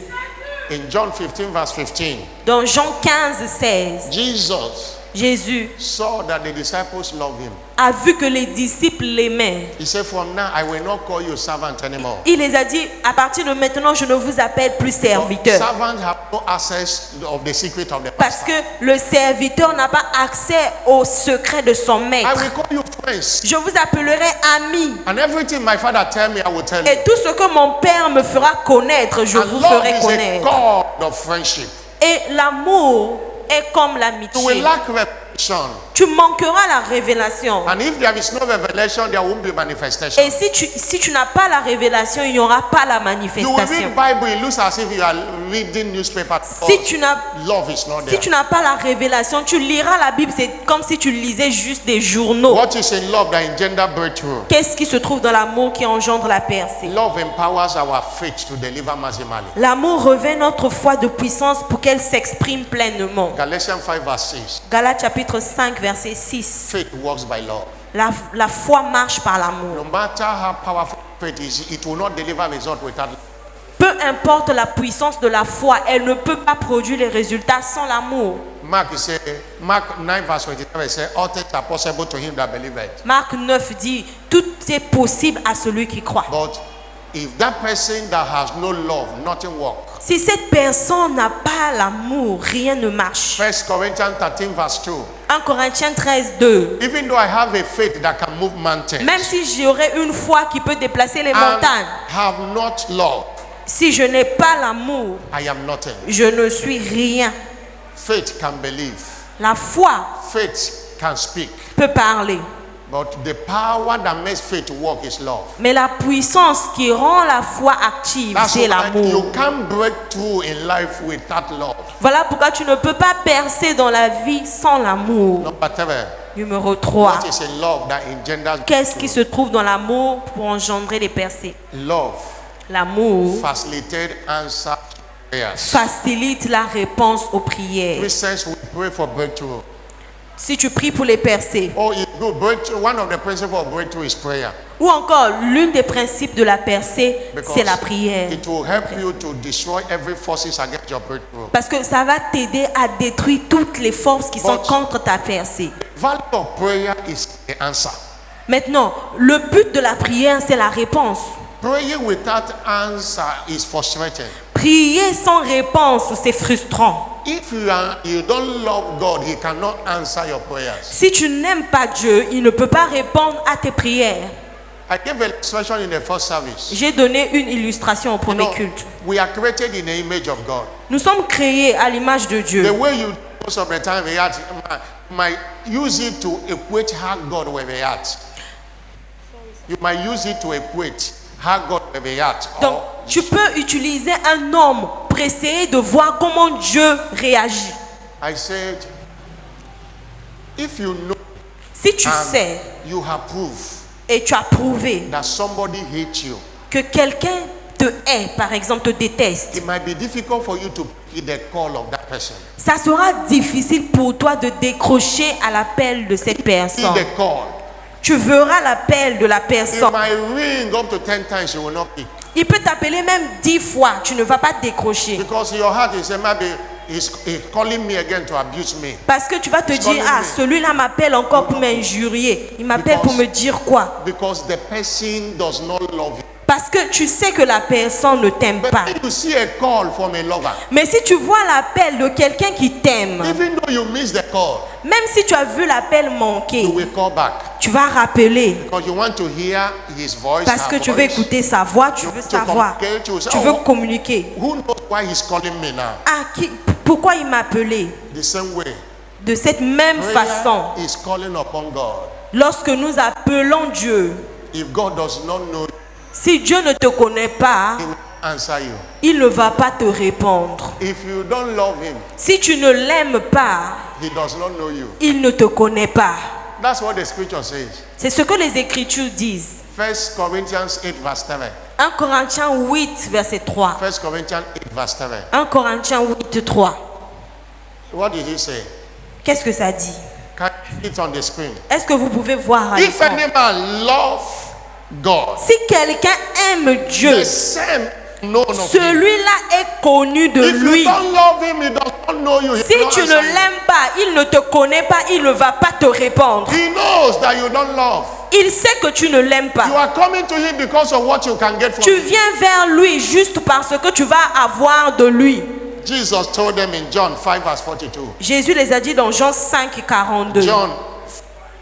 In John 15 verse 15, Dans Jean 15, 16, Jesus Jésus saw that the disciples loved him. a vu que les disciples l'aimaient. He said, from now I will not call you servant anymore. Il les a dit, à partir de maintenant, je ne vous appelle plus serviteur. Servants have no access of the secret of the Parce master. que le serviteur n'a pas accès au secret de son I maître. will call you friends. Je vous appellerai ami. And everything my father tell me, I will tell you. Et tout ce que mon Père me fera connaître, je And vous love ferai is a connaître. cord of friendship. Et l'amour est comme You will l'amitié. lack revelation. Tu manqueras la révélation. And if there is no revelation, there won't be manifestation. Et si tu n'as pas la révélation, il n'y aura pas la You will manifestation. read Bible, it looks as if you are reading newspaper. Si tu n'as Love is not Si there. tu n'as pas la révélation, tu liras la Bible, c'est comme si tu lisais juste des journaux. What is in love that engender breakthrough? Qu'est-ce qui se trouve dans l'amour qui engendre la percée? Love empowers our faith to deliver maximally. L'amour revêt notre foi de puissance pour qu'elle s'exprime pleinement. Galatians 5 verse 6. Galates chapitre 5, verset 6. Faith works by love. La foi marche par l'amour. No matter how powerful faith is, it will not deliver result without love. Peu importe la puissance de la foi, elle ne peut pas produire les résultats sans l'amour. Mark 9 verse 27 says, all things are possible to him that believeth. Marc 9 dit, tout est possible à celui qui croit. But if that person that has no love, nothing works. Si cette personne n'a pas l'amour, rien ne marche. 1 Corinthians 13 verse 2. 1 Corinthiens 13, 2. Even though I have a faith that can move mountains, Même si j'aurais une foi qui peut déplacer les and montagnes, have not love, si je n'ai pas l'amour, I am nothing. je ne suis rien. Faith can believe. La foi Faith can speak. peut parler, But the power that makes faith work is love. mais la puissance qui rend la foi active, That's c'est why l'amour. you can't break through in life without love. Voilà pourquoi tu ne peux pas percer dans la vie sans l'amour. Number 3. Numéro 3. What is in love that engenders Qu'est-ce qui se trouve dans l'amour pour engendrer les percées? love? L'amour Facilitated answer to prayers. facilite la réponse aux prières. Christians will pray for breakthrough. Si tu pries pour les percées, Oh, it's good. Breakthrough. One of the principles of breakthrough is prayer. Ou encore, l'une des principes de la percée, Because c'est la prière. it will help you to destroy every forces against your breakthrough. Parce que ça va t'aider à détruire toutes les forces qui sont But- contre ta percée. Value of prayer is the answer. Maintenant, le but de la prière, c'est la réponse. Praying without answer is frustrating. Prier sans réponse, c'est frustrant. If you don't love God, He cannot answer your prayers. Si tu n'aimes pas Dieu, il ne peut pas répondre à tes prières. I gave an illustration in the first service. J'ai donné une illustration au You premier know, culte. we are created in the image of God. Nous sommes créés à l'image de The Dieu. way you most of the time react, might use it to equate how God will react. You might use it to equate how God will react. Donc, Or tu peux utiliser un homme pour essayer de voir comment Dieu réagit. I said, if you know Si tu and sais you have proof et tu as prouvé that somebody hates you, que quelqu'un te hait, par exemple, te déteste, it might be difficult for you to pick the call of that person. ça sera difficile pour toi de décrocher à l'appel de cette Pick personne. the call. Tu verras l'appel de la It personne. might ring up to 10 times, you will not pick. Il peut t'appeler même 10 fois, tu ne vas pas décrocher. Because your heart is maybe he's calling me again to abuse me. Parce que tu vas te dire, ah, celui-là m'appelle encore pour m'injurier. Il m'appelle pour me dire quoi? Because the person does not love you. Parce que tu sais que la personne ne t'aime But pas. if you see a call from a lover, Mais si tu vois l'appel de quelqu'un qui t'aime, even though you miss the call, même si tu as vu l'appel you manquer, will call back. tu vas rappeler. Because you want to hear his voice. Parce que her tu veux voice. écouter sa voix, tu You veux want to savoir. communicate, you say, Tu veux "Oh, communiquer. who knows why he's calling me now? Ah, pourquoi il m'a appelé? The same way. De cette même façon, Prayer is calling upon God. lorsque nous appelons Dieu, If God does not know, si Dieu ne te connaît pas, He will answer you. il ne va pas te répondre. If you don't love Him, Si tu ne l'aimes pas, He does not know you. il ne te connaît pas. That's what the scripture says. C'est ce que les Écritures disent. 1 Corinthians 8 verse 7. 1 Corinthiens 8, verset 3. 1 Corinthians 8 verse 7. 1 Corinthiens 8, 3. What did he say? Qu'est-ce que ça dit? Can you see it on the screen? Est-ce que vous pouvez voir à If l'écran? any man love God, Si quelqu'un aime Dieu, the same known of him. celui-là est connu de If you lui. don't love Him, He does not know you. He Si will not tu ne answer you. l'aimes pas, il ne te connaît pas, il ne va pas te répondre. He knows that you don't love. Il sait que tu ne l'aimes You pas. are coming to Him because of what you can get from Tu Him. viens vers lui juste parce que tu vas avoir de lui. Jesus told them in John 5 verse 42. Jésus les a dit dans Jean 5, 42. John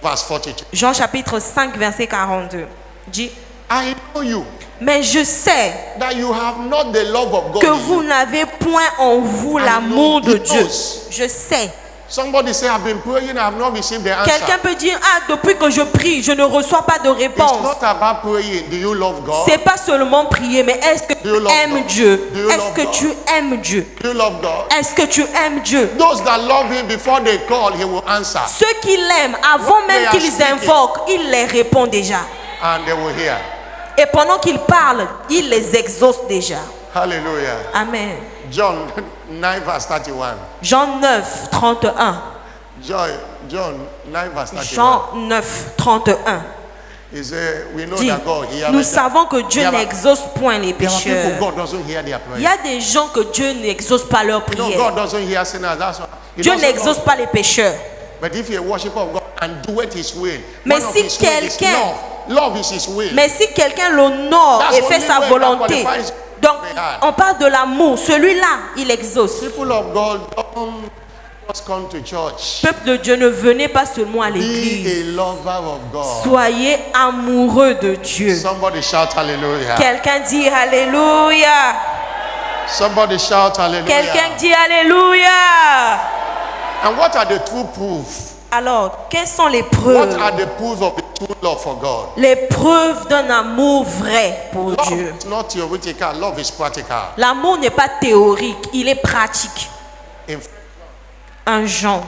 verse 42. Jean chapitre 5, verset 42. Dit, I know you, mais je sais that you have not the love of God que in vous you. n'avez point en vous I l'amour know, de he Dieu. knows. Je sais. Somebody say, I've been praying, I have not received the answer. Quelqu'un peut dire, ah, depuis que je prie, je ne reçois pas de It's réponse. not about praying. Do you love God? C'est pas seulement prier, mais est-ce que Do you tu love aimes God? Dieu? Do you Est-ce love que God? tu aimes Dieu? Do you love God? Est-ce que tu aimes Dieu? Those that love Him before they call, He will answer. Ceux qui l'aiment, avant When they même are qu'ils speaking. invoquent, il les répond déjà. And they will hear. Et pendant qu'ils parlent, il les exauce déjà. Hallelujah. Amen. John 9 verse 31. Jean 9, 31. John 9 verse 31. Jean 9, 31. He said, we know Dit, that God hears. nous savons que Dieu There are- n'exauce point les There are people pécheurs. God doesn't hear their Il y prayer. a des gens que Dieu n'exauce pas leurs No, prières. God doesn't hear sinners. That's why. He Dieu doesn't n'exauce love. pas les pécheurs. But if you're a worshiper of God and do it His will, Mais one of si His will is quelqu'un- love. Love is His will. Mais si quelqu'un l'honore That's et fait only sa when volonté, God qualifies donc prayer. on parle de l'amour, celui-là, il exauce. People of God don't just come to church. Peuple de Dieu, ne venez pas seulement à Be l'église. a lover of God. Soyez amoureux de Dieu. Somebody shout hallelujah. Quelqu'un dit Alléluia. Somebody shout hallelujah. Quelqu'un dit Alléluia. And what are the true proofs? Alors, quelles sont les What preuves? are the proofs of the true love for God? Les preuves d'un amour vrai pour Love Dieu. is not theoretical, love is practical. L'amour n'est pas théorique, il est pratique. In, 1 Jean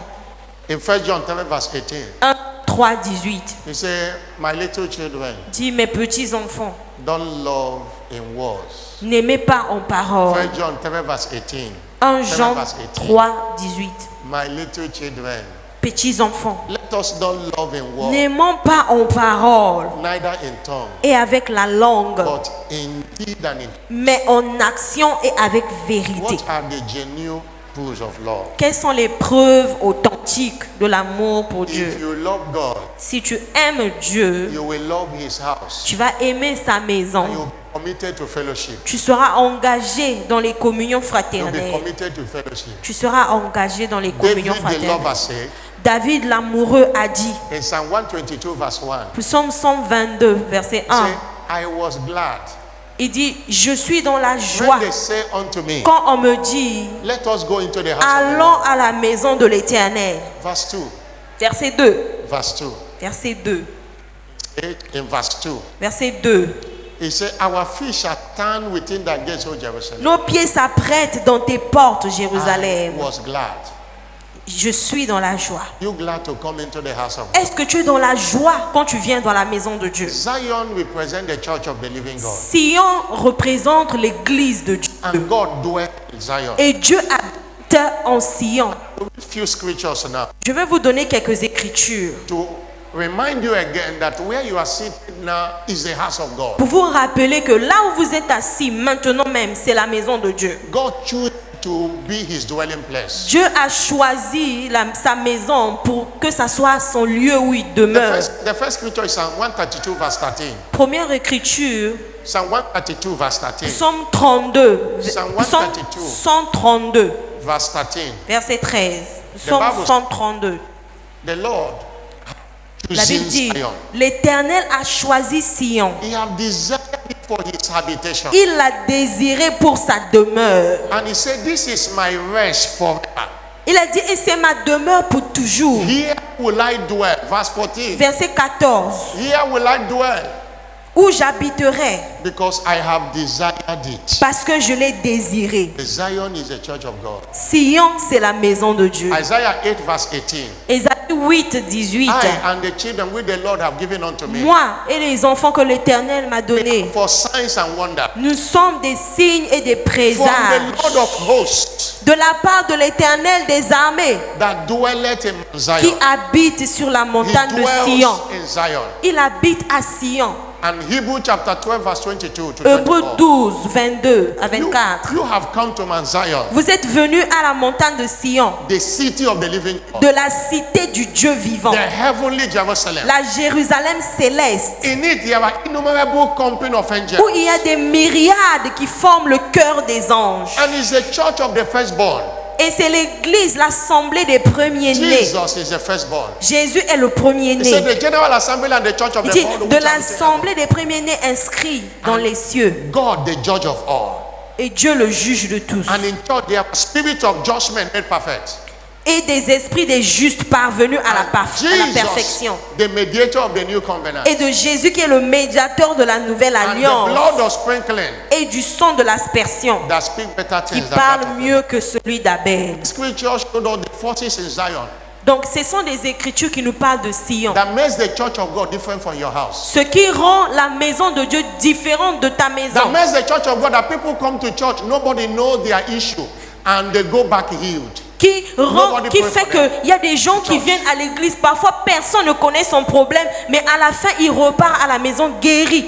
in 1 John 3 verse 18, 1, 3, 18 he said, my little children, dit, mes petits enfants, don't love in words. n'aimez pas en 1 parole. John 3 verse 18, 1 Jean 3, 18. my little children, Petits enfants, let us not love in word, n'aimons pas en parole neither in tongue, et avec la langue, but in deed and in. mais en action et avec vérité. What are the genuine proofs of love? Quelles sont les preuves authentiques de l'amour pour If Dieu? you love God, Si tu aimes Dieu, you will love His house. tu vas aimer sa maison. You'll be committed to fellowship. Tu seras engagé dans les communions You'll be fraternelles. committed to fellowship. Tu seras engagé dans les David, communions the fraternelles. lover, said David l'amoureux a dit, in Psalm 122, verse 1, Psaume 122, verset 1, say, I was glad il dit, je suis dans la when joie they say unto me, quand on me dit, let us go into the house of the allons Lord. à la maison de l'Éternel. Verse 2. Verset 2, Verse 2. verset 2, In verse 2. verset 2. He said, our feet shall stand within thy gates, O Jerusalem. Nos pieds s'apprêtent dans tes portes, I Jérusalem. was glad. Je suis dans la joie. You glad to come into the house of God? Est-ce que tu es dans la joie quand tu viens dans la maison de Dieu? Zion represents the church of the living God. Sion représente l'église de Dieu. And God dwells in Zion. Et Dieu habite en Sion. Few scriptures now Je vais vous donner quelques écritures to remind you again that where you are sitting now is the house of God. pour vous rappeler que là où vous êtes assis maintenant même, c'est la maison de Dieu. God chose to be his dwelling place. Dieu a choisi sa maison pour que ça soit son lieu où il demeure. The first scripture is Psalm 132 verse 13. Première écriture, Psalm 132 verse 13. Psaume 32, Psalm Psaume 132. 132, Verse 13. verset 13. Psaume Bible- 132. The Lord La Bible chooses dit, Zion. l'Éternel a choisi Sion. He have desired it for his habitation. Il l'a désiré pour sa demeure. And he said, this is my rest forever. Il a dit, et c'est ma demeure pour toujours. Here will I dwell. Verse 14. Verset 14. Here will I dwell Où j'habiterai because I have desired it. parce que je l'ai désiré. The Zion is the church of God. Sion, c'est la maison de Dieu. Isaiah 8 verse 18. Ésaïe 8, 18. I and the children which the Lord have given unto me Moi et les enfants que l'Éternel m'a donnés, for signs and wonders nous sommes des signes et des from présages the Lord of hosts de la part de l'Éternel des armées that dwelleth in qui Zion. habite sur la He montagne de Sion. dwells in Zion. Il habite à Sion. And Hebrew chapter 12 verse 22 to Hébreux 24. 12, 22 à You, 24. you have come to Mount Zion, Vous êtes venus à la montagne de Sion, the city of the living God, de la cité du Dieu vivant, the heavenly Jerusalem. la Jérusalem céleste, In it there are innumerable company of angels. où il y a des myriades qui forment le cœur des anges. And it's the church of the firstborn. Et c'est l'église, l'assemblée des premiers-nés. Jesus is the firstborn. Jésus est le He said premier-né. the general assembly and the church of Il the dit, firstborn de which are in l'assemblée des premiers-nés inscrits dans les cieux. heaven. God, the judge of all. Et Dieu le juge de tous. And in church there are spirit of judgment made perfect. Et des esprits des justes parvenus à la perfection. the mediator of the new covenant. Et de Jésus qui est le médiateur de la nouvelle And the alliance. blood of sprinkling Et du sang de l'aspersion that speak better qui things than parle that of mieux que celui d'Abel. Abel. Scripture showed us the forces in Zion Donc ce sont des écritures qui nous parlent de Sion. that makes the church of God different from your house. Ce qui rend la maison de Dieu différente de ta That maison. makes the church of God that people come to church, nobody knows their issue, and they go back healed. Qui Nobody pray fait for them. qu'il y a des gens qui viennent à l'église, parfois personne ne connaît son problème, mais à la fin il repart à la maison guéri,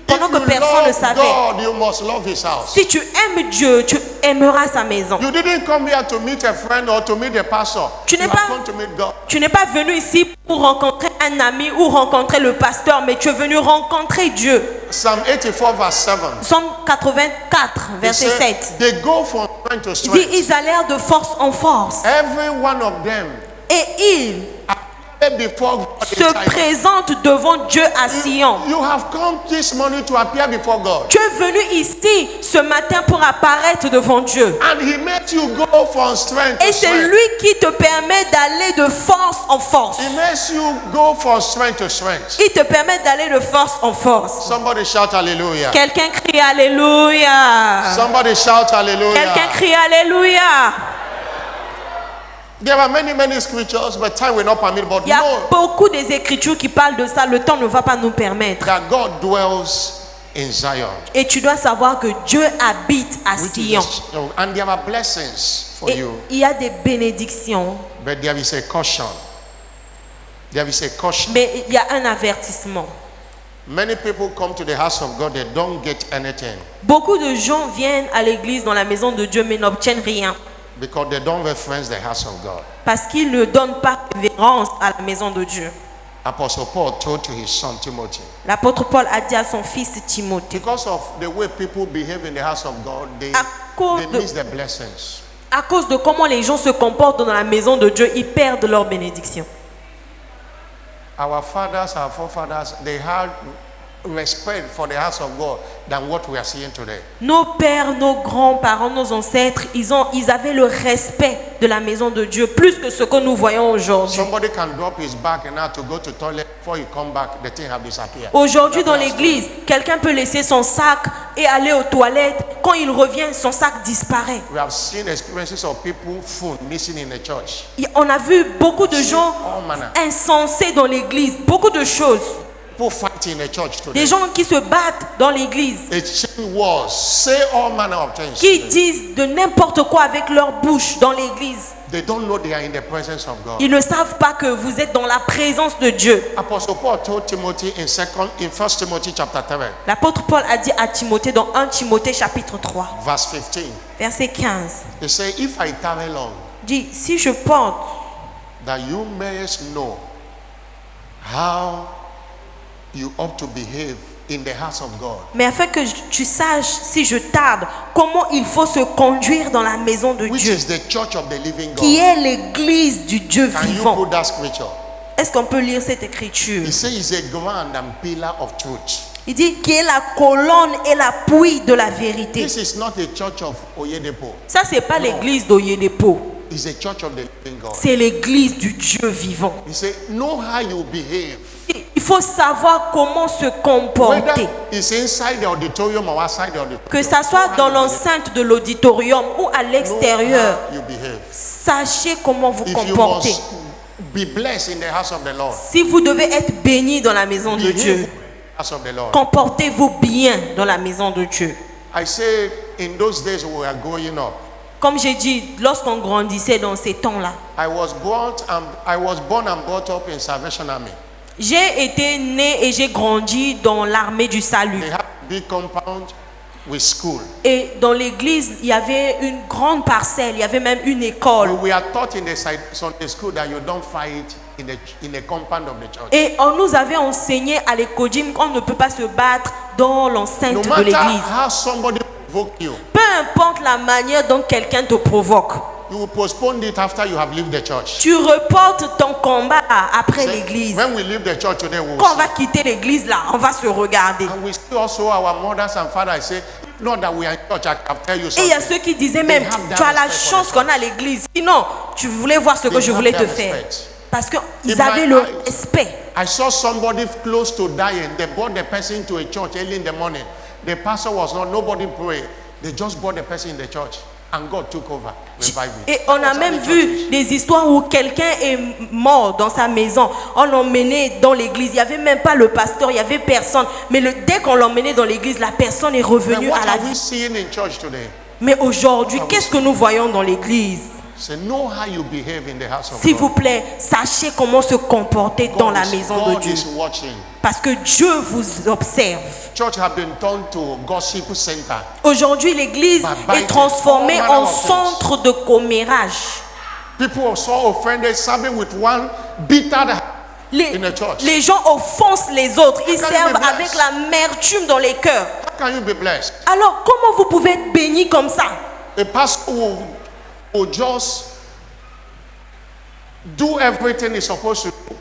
pendant If que you personne ne love savait. God, you must love his house. Si tu aimes Dieu, tu aimeras sa maison. You didn't come here to meet a friend or to meet a pastor. Tu You n'es have pas- come to meet God. Tu n'es pas venu ici pour rencontrer un ami ou rencontrer le pasteur, mais tu es venu rencontrer Dieu. Psalm 84 verse 7. Psaume 84, It verset said, 7. they go from strength to Il dit, strength. ils allèrent de force en force. Every one of them Et ils appeared before God in se Zion. présentent devant Dieu à Sion. You have come this morning to appear before God. Tu es venu ici ce matin pour apparaître devant Dieu. And he made you go from strength to Et c'est strength. lui qui te permet d'aller de force en force. He makes you go from strength to strength. Il te permet d'aller de force en force. Somebody shout hallelujah. Quelqu'un crie Alléluia. Somebody shout hallelujah. Quelqu'un crie Alléluia. There are many scriptures, but time will not permit. But Il y a know beaucoup des écritures qui parlent de ça. Le temps ne va pas nous permettre. that God dwells in Zion. Et tu dois savoir que Dieu habite à Which is Sion. and there are blessings for Et you, il y a des bénédictions. but there is a caution. There is a caution. Mais il y a un avertissement. Many people come to the house of God, they don't get anything Beaucoup de gens viennent à l'église, dans la maison de Dieu, mais n'obtiennent rien. because they don't reference the house of God. Parce qu'ils ne donnent pas révérence à la maison de Dieu. Apostle Paul told to his son Timothy, L'apôtre Paul a dit à son fils Timothée, because of the way people behave in the house of God, they cause de- miss the blessings. à cause de comment les gens se comportent dans la maison de Dieu, ils perdent leur bénédiction. Our fathers, our forefathers, they had respect for the house of God than what we are seeing today. Nos pères, nos grands-parents, nos ancêtres, ils avaient le respect de la maison de Dieu, plus que ce que nous voyons aujourd'hui. Somebody can drop his bag and now to go to toilet before you come back, the thing have disappeared. Aujourd'hui, dans l'église, quelqu'un peut laisser son sac et aller aux toilettes. Quand il revient, son sac disparaît. We have seen experiences of people phone missing in the church. On a vu beaucoup de gens All manner. insensés dans l'église, beaucoup de choses. People fighting in the church today. Des gens qui se battent dans l'église, Exchanging words, say all manner of things. qui disent de n'importe quoi avec leur bouche dans l'église. They don't know they are in the presence of God. Ils ne savent pas que vous êtes dans la présence de Dieu. Apostle Paul told Timothy in 1 Timothy chapter 3, L'apôtre Paul a dit à Timothée dans 1 Timothée chapitre 3, verse 15. verset 15, He said, if I tarry long, dit, si je porte, that you mayest know how you ought to behave in the house of God. mais afin que tu saches, si je tarde, comment il faut se conduire dans la maison de Which Dieu, is the church of the living qui God. est l'église du Dieu Can you vivant. put that scripture? Est-ce qu'on peut lire cette écriture? He says he's a ground and pillar of truth. Il dit qui est la colonne et l'appui de la vérité. This is not a church of Oyedepo. Ça, c'est pas l'église d'Oyedepo. It's a church of the living God. C'est l'église du Dieu vivant. He said, know how you behave. Il faut savoir comment se comporter. Whether it's inside the auditorium or outside the auditorium. Que ça soit dans l'enceinte de l'auditorium ou à Know l'extérieur, how you behave. sachez comment vous If you comporter. must be blessed in the house of the Lord, Si vous devez être béni dans la maison de behave Dieu, in the house of the Lord. comportez-vous bien dans la maison de Dieu. I say in those days we were growing up, Comme j'ai dit, lorsqu'on grandissait dans ces temps-là, I was born and brought up in Salvation Army. j'ai été né et j'ai grandi dans l'armée du salut. They had a big compound with school. Et dans l'église, il y avait une grande parcelle, il y avait même une école. We are taught in the Sunday school that you don't fight in the compound of the church. Et on nous avait enseigné à l'écodim qu'on ne peut pas se battre dans l'enceinte No de matter l'église. how somebody provoke you, Peu importe la manière dont quelqu'un te provoque, you will postpone it after you have left the church. tu reportes ton combat après Say, l'église. when we leave the church today, we will Quand on see. va quitter l'église là, on va se regarder. And we see also our mothers and fathers say, not that we are in church, I can tell you Et il y a something. ceux qui disaient même, have that tu as la respect for chance the qu'on a à l'église. Sinon, tu voulais voir ce que They je have voulais te that faire. respect. Parce In qu'ils avaient my le eyes, respect. I saw somebody close to dying. They brought the person to a church early in the morning. The pastor was not, nobody prayed. They just brought the person in the church and God took over, revived it. Et on a même vu des histoires où quelqu'un est mort dans sa maison. On l'emmenait dans l'église. Il n'y avait même pas le pasteur, il n'y avait personne. Mais dès qu'on l'emmenait dans l'église, la personne est Then revenue what à la are we vie. seeing in church today? Mais aujourd'hui, qu'est-ce que nous voyons dans l'église? Say, know how you behave in the house of S'il vous God. plaît, sachez comment se comporter dans la maison de God Dieu. is watching. Parce que Dieu vous observe. Church have been turned to gossip center. Aujourd'hui, l'église est transformée en centre de commérage. People are so offended, serving with one bitter Les, in the church. les gens offensent les autres. Ils How can you servent be blessed? avec l'amertume dans les cœurs. How can you be blessed? Alors, comment vous pouvez être béni comme ça? A pastor will just do everything he's supposed to do.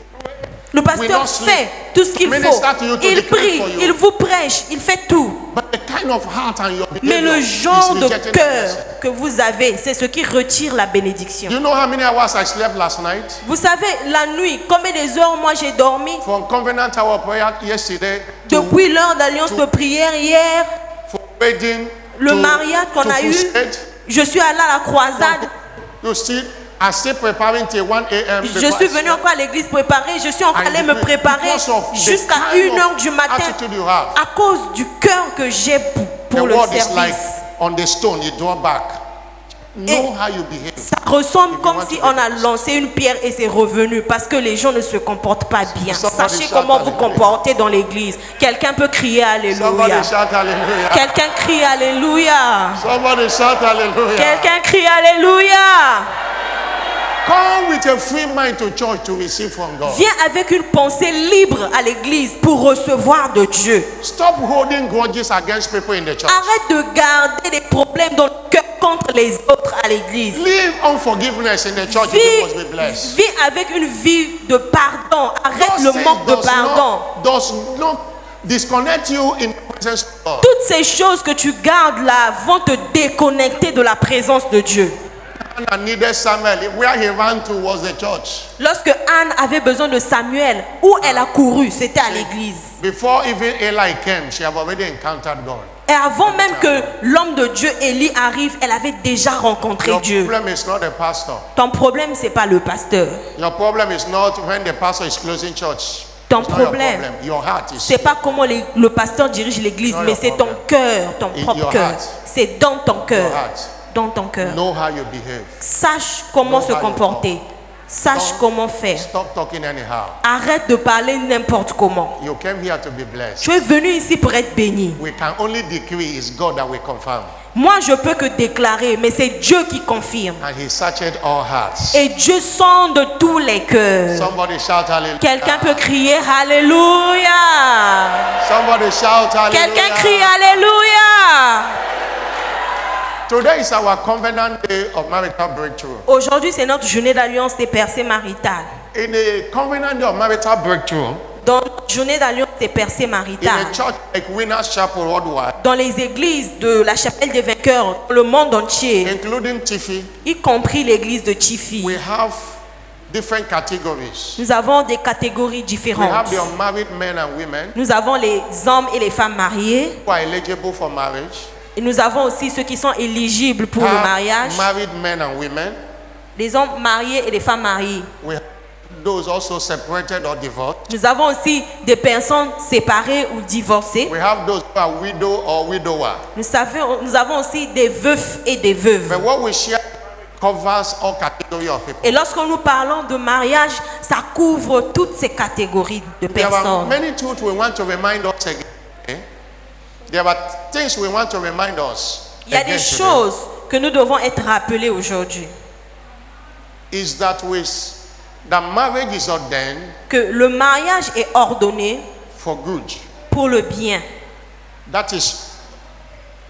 Le We pasteur don't sleep. fait tout ce qu'il faut. Minister to you to Il declare prie, for you. il vous prêche, il fait tout. But the kind of heart and your Mais behavior le genre is de rejecting the cœur blessing. que vous avez, c'est ce qui retire la bénédiction. Do you know how many hours I slept last night? Vous savez, la nuit, combien des heures moi j'ai dormi? From Covenant Hour Prayer yesterday to Depuis l'heure d'alliance de prière hier, for wedding le to, mariage qu'on to a eu, crusade. je suis allée à la croisade. You still, I'm still preparing till 1 a.m. Je suis venue encore à l'église préparer, je suis encore allée me préparer jusqu'à 1h du matin attitude you have. à cause du cœur que j'ai The pour le word is like service. on the stone, you draw back. Know how you behave. Ça ressemble If you comme want si to on be a blessed. lancé une pierre et c'est revenu parce que les gens ne se comportent pas bien. Somebody Sachez shout comment vous hallelujah. comportez dans l'église. Quelqu'un peut crier Alléluia. Somebody shout hallelujah. Quelqu'un crie Alléluia. Somebody shout hallelujah. Quelqu'un crie Alléluia. Come with a free mind to church to receive from God. Viens avec une pensée libre à l'église pour recevoir de Dieu. Stop holding grudges against people in the church. Arrête de garder des problèmes dans le cœur contre les autres à l'église. Leave unforgiveness in the church if you must be blessed. Vis avec une vie de pardon. Arrête God le says manque de pardon. does not disconnect you in the presence of God. Toutes ces choses que tu gardes là vont te déconnecter de la présence de Dieu. Hannah needed Samuel. Where he ran to was the church. Lorsque Anne avait besoin de Samuel, où elle a couru, c'était à l'église. Before even Eli came, she had already encountered God. Et avant même que l'homme de Dieu, Élie, arrive, elle avait déjà rencontré Your Dieu. problem is not the pastor. Ton problème, c'est pas le pasteur. Your problem is not when the pastor is closing church. Ton It's not your problème, problem. Your heart is. c'est pas comment le pasteur dirige l'église, Not mais your c'est ton problem. cœur, ton In propre your cœur. heart. C'est dans ton cœur. Your heart. Dans ton cœur. Know how you behave. Sache comment Know se how you comporter. Sache Don't comment faire. Stop talking anyhow. Arrête de parler n'importe comment. You came here to be blessed. Tu es venu ici pour être béni. We can only decree. It's God that will confirm. Moi, je peux que déclarer, mais c'est Dieu qui confirme. And He searched all hearts. Et Dieu sonde tous les cœurs. Somebody shout hallelujah. Quelqu'un peut crier Alléluia. Somebody shout hallelujah. Quelqu'un crie Alléluia. Today is our covenant day of marital breakthrough. Aujourd'hui, c'est notre journée d'alliance des percées maritales. In a covenant day of marital breakthrough, Dans notre journée d'alliance des percées in maritales, a church like Winners Chapel worldwide, dans les églises de la chapelle des vainqueurs, dans le monde entier, including Tiffy, y compris l'église de Chifi, we have different categories. nous avons des catégories We have différentes. the unmarried men and women Nous avons les hommes et les femmes mariés. who are eligible for marriage. Et nous avons aussi ceux qui sont éligibles pour le Have mariage. married men and women. Les hommes mariés et les femmes mariées. We have those also separated or divorced. Nous avons aussi des personnes séparées ou divorcées. We have those who are widow or widower. Nous avons aussi des veufs et des veuves. But what we share covers all categories of people. Et lorsque nous parlons de mariage, ça couvre toutes ces catégories de There are personnes. many truths we want to remind us again. eh? There are things we want to remind us. Il y a again des today. choses que nous devons être rappelés aujourd'hui. Is that that marriage is ordained Que le mariage est ordonné for good. pour le bien. That is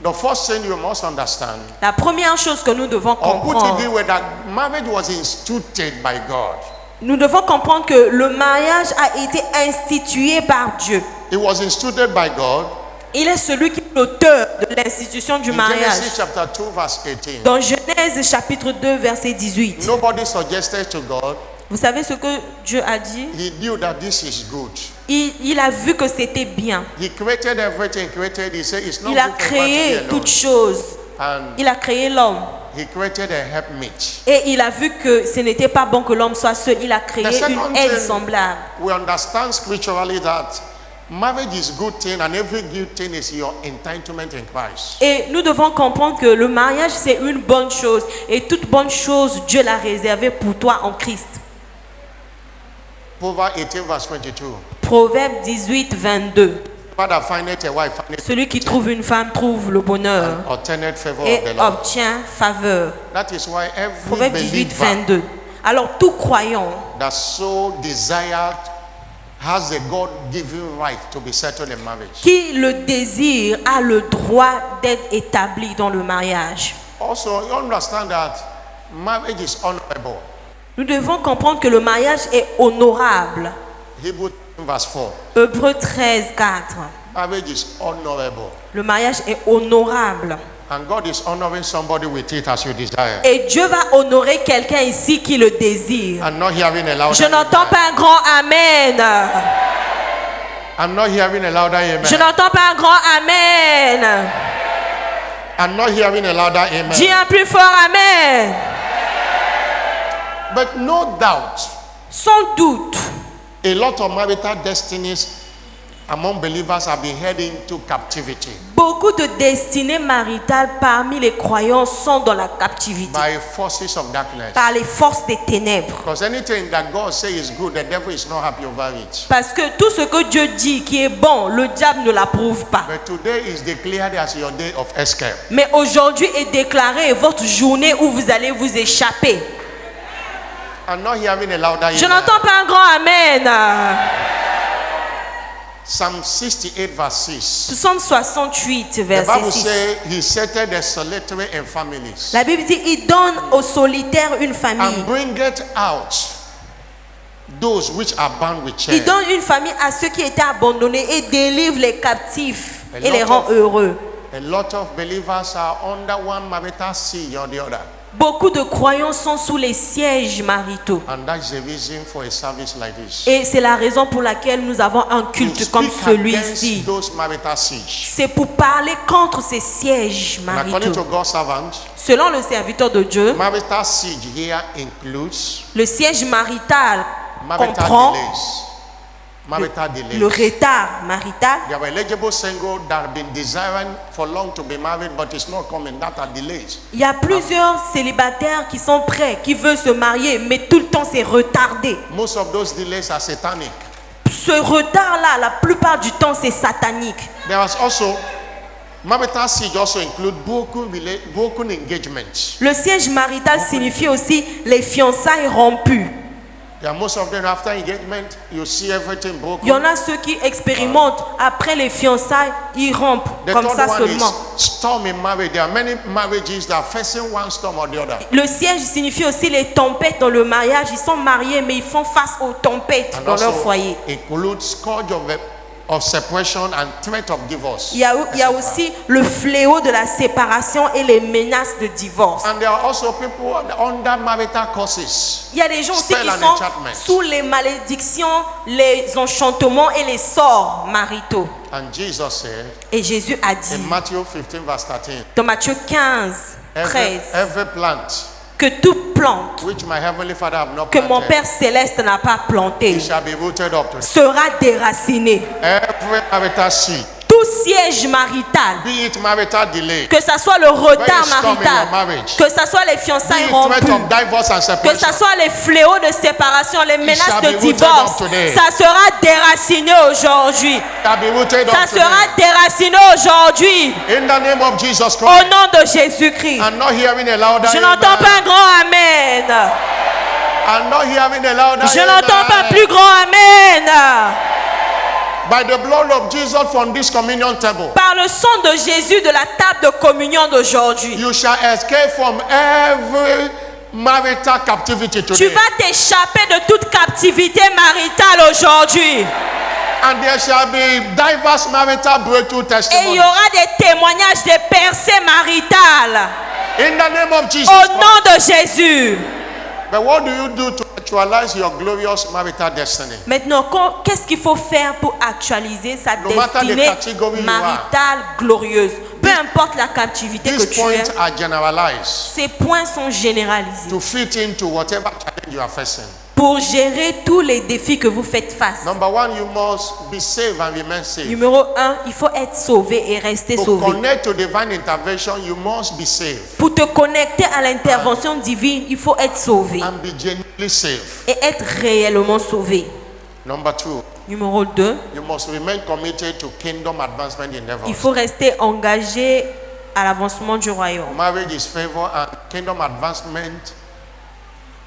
the first thing you must understand. La première chose que nous devons Or put it comprendre, this way, that marriage was instituted by God. nous devons comprendre que le mariage a été institué par Dieu. It was instituted by God. Il est celui qui est l'auteur de l'institution du In mariage. Genesis chapter 2 verse 18. Dans Genèse chapitre 2 verset 18. Nobody suggested to God. Vous savez ce que Dieu a dit? He knew that this is good. Il a vu que c'était bien. He created everything. He said it's not Il a good for man to créé be alone. toutes choses. And Il a créé l'homme. he created a helpmate. Et il a vu que ce n'était pas bon que l'homme soit seul. Il a créé The second une aide thing, semblable. we understand scripturally that marriage is good thing, and every good thing is your entitlement in Christ. Et nous devons comprendre que le mariage, c'est une bonne chose. Et toute bonne chose, Dieu l'a réservée pour toi en Christ. Proverbs 18 verse 22. Proverbe 18, 22. Father findeth a wife, findeth Celui qui trouve une femme trouve le bonheur obtained favor et of the Lord. obtient faveur. That is why every Proverbe 18, believer 22. Alors tout croyant that so desired has a God-given right to be settled in marriage. qui le désire a le droit d'être établi dans le mariage. Also, you understand that marriage is honorable. Nous devons comprendre que le mariage est honorable. Hebrews 10 verse 4. Hébreux 13, 4. Marriage is honorable. Le mariage est honorable. And God is honoring somebody with it as you desire. Et Dieu va honorer quelqu'un ici qui le désire. I'm not hearing a louder Je n'entends amen. pas un grand Amen. I'm not hearing a louder amen. Je n'entends pas un grand Amen. I'm not hearing a louder amen. Dis un plus fort Amen. But no doubt, Sans doute, a lot of marital destinies among believers have been heading to captivity Beaucoup de destinées maritales parmi les croyants sont dans la captivité by forces of darkness. par les forces des ténèbres. Because anything that God says is good, the devil is not happy over it. Parce que tout ce que Dieu dit qui est bon, le diable ne l'approuve pas. But today is declared as your day of escape. Mais aujourd'hui est déclaré votre journée où vous allez vous échapper. I'm not hearing a louder Je amen. n'entends pas un grand amen. Psalm 68 verse 6. Psaume 68, The verset Bible 6. says he settled the solitary in families La Bible dit, il donne aux solitaires une and famille. bringeth out those which are bound with chains. Il donne une famille à ceux qui étaient abandonnés et délivre les captifs A et les lot rend of- heureux. A lot of believers are under one marital seal or the other. Beaucoup de croyants sont sous les sièges maritaux. And that's the reason for a service like this. Et c'est la raison pour laquelle nous avons un To culte comme speak celui-ci. against those marital siege. C'est pour parler contre ces sièges And according to maritaux. God's servant, Selon le serviteur de Dieu, marital siege here includes le siège marital marital comprend delays. Marital le delays. retard marital. There are eligible single that have been desiring for long to be married, but it's not coming. That are delays. Il y a plusieurs célibataires qui sont prêts, qui veulent se marier, mais tout le temps c'est retardé. Most of those delays are satanic. Ce retard-là, la plupart du temps, c'est satanique. There was also marital siege also include broken engagements. Le siège marital signifie aussi les fiançailles rompues. There are most of them after engagement, you see everything broken. Il y en a ceux qui expérimentent, après les fiançailles, ils rompent, The comme third ça one seulement. is storm in marriage. There are many marriages that are facing one storm or the other. Le siège signifie aussi les tempêtes dans le mariage. Ils sont mariés, mais ils font face aux tempêtes And dans leur also foyer. includes scourge of separation and threat of divorce. Il y a etc. aussi le fléau de la séparation et les menaces de divorce. And there are also people under marital curses. Il y a des gens aussi Spell qui and sont enchantment. sous les malédictions, les enchantements et les sorts maritaux. And Jesus said Et Jésus a in dit Matthew 15 verse 13, dans Matthieu 15, 13, every plant que toute plante which my heavenly Father have not que mon planted, Père céleste n'a pas plantée it shall be rooted up. sera déracinée. Every marital seed, Tout siège marital, be it marital delay, que ça soit le retard storm in your marital, marriage, que ça soit les be fiançailles it threat rompues, of divorce and que separation, ça soit les fléaux de séparation, les menaces shall de be rooted divorce, up today. ça sera déraciné aujourd'hui. shall be rooted Ça up sera today. déraciné aujourd'hui In the name of Jesus au Christ. nom de Jésus-Christ. I'm not hearing a louder Je n'entends amen. pas un grand amen. I'm not hearing a louder Je n'entends pas amen. plus grand amen. By the blood of Jesus from this communion table, Par le sang de Jésus de la table de communion d'aujourd'hui, you shall escape from every marital captivity tu today. vas t'échapper de toute captivité maritale aujourd'hui. And there shall be diverse marital breakthrough Et il testimonies. y aura des témoignages des percées maritales In the name of Jesus au Christ. nom de Jésus. But what do you do to actualize your glorious marital destiny? Maintenant, qu'est-ce qu'il faut faire pour actualiser sa No matter the destinée category you maritale glorieuse? Peu importe la captivité que These tu es, points are generalized ces points sont généralisés to fit into whatever challenge you are facing. pour gérer tous les défis que vous faites face. Number one, you must be saved and remain saved. Numéro 1, il faut être sauvé et rester To sauvé. connect to divine intervention, you must be saved Pour te connecter à l'intervention divine, il faut être sauvé and be genuinely saved. et être réellement sauvé. Number two, Numéro 2, you must remain committed to kingdom advancement il endeavors. faut rester engagé à l'avancement du royaume. Marriage is favor and kingdom advancement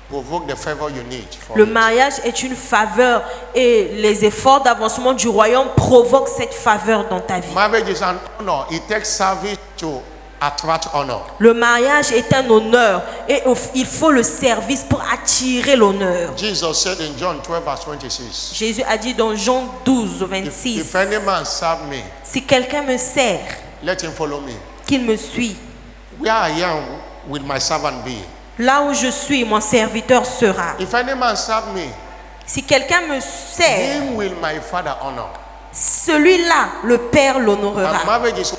provoke the favor you need for Le it. mariage est une faveur et les efforts d'avancement du royaume provoquent cette faveur dans ta vie. Marriage is an honor. It takes service to attract honor. Le mariage est un honneur et il faut le service pour attirer l'honneur. Jesus said in John 12 verse 26, Jésus a dit dans Jean 12, 26, if any man serve me, si quelqu'un me sert, let him follow me. qu'il me suit. Where I am will my servant be. Là où je suis, mon serviteur sera. If any man serve me, Si quelqu'un me sert, him will my Father honor. celui-là, le Père And l'honorera. marriage is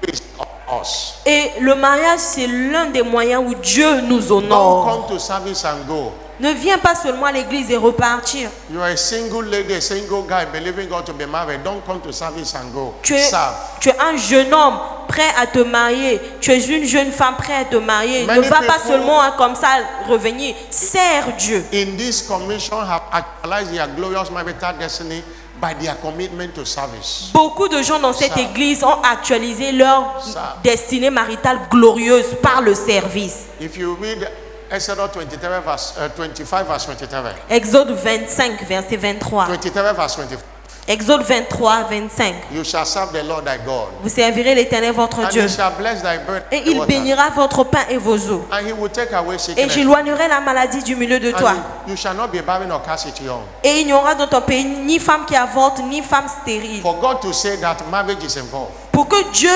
based on us. Et le mariage, c'est l'un des moyens où Dieu nous Don't honore. come to service and go. Ne viens pas seulement à l'église et repartir. You are a single lady, a single guy believing God to be married. Don't come to service and go. Tu es Serve. un jeune homme prêt à te marier. Tu es une jeune femme prête à te marier. Many Ne va pas people- seulement comme ça revenir. Sers Dieu. In this commission have actualized their glorious marital destiny by their commitment to service. Beaucoup de gens dans cette Ça. église ont actualisé leur Ça. destinée maritale glorieuse par le service. If you read Exodus 23 verse 25 verse 23. Exode 25, verset 23. 23 verse 25. Exode 23, 25. You shall serve the Lord thy God. Vous servirez l'Éternel votre And Dieu. he shall bless thy bread Et and il water. bénira votre pain et vos eaux. And he will take away Et sickness. j'éloignerai la maladie du milieu de toi. And you shall not be barren or cast it young. Et il n'y aura dans ton pays ni femme qui avorte, ni femme stérile. For God to say that marriage is involved. Pour que Dieu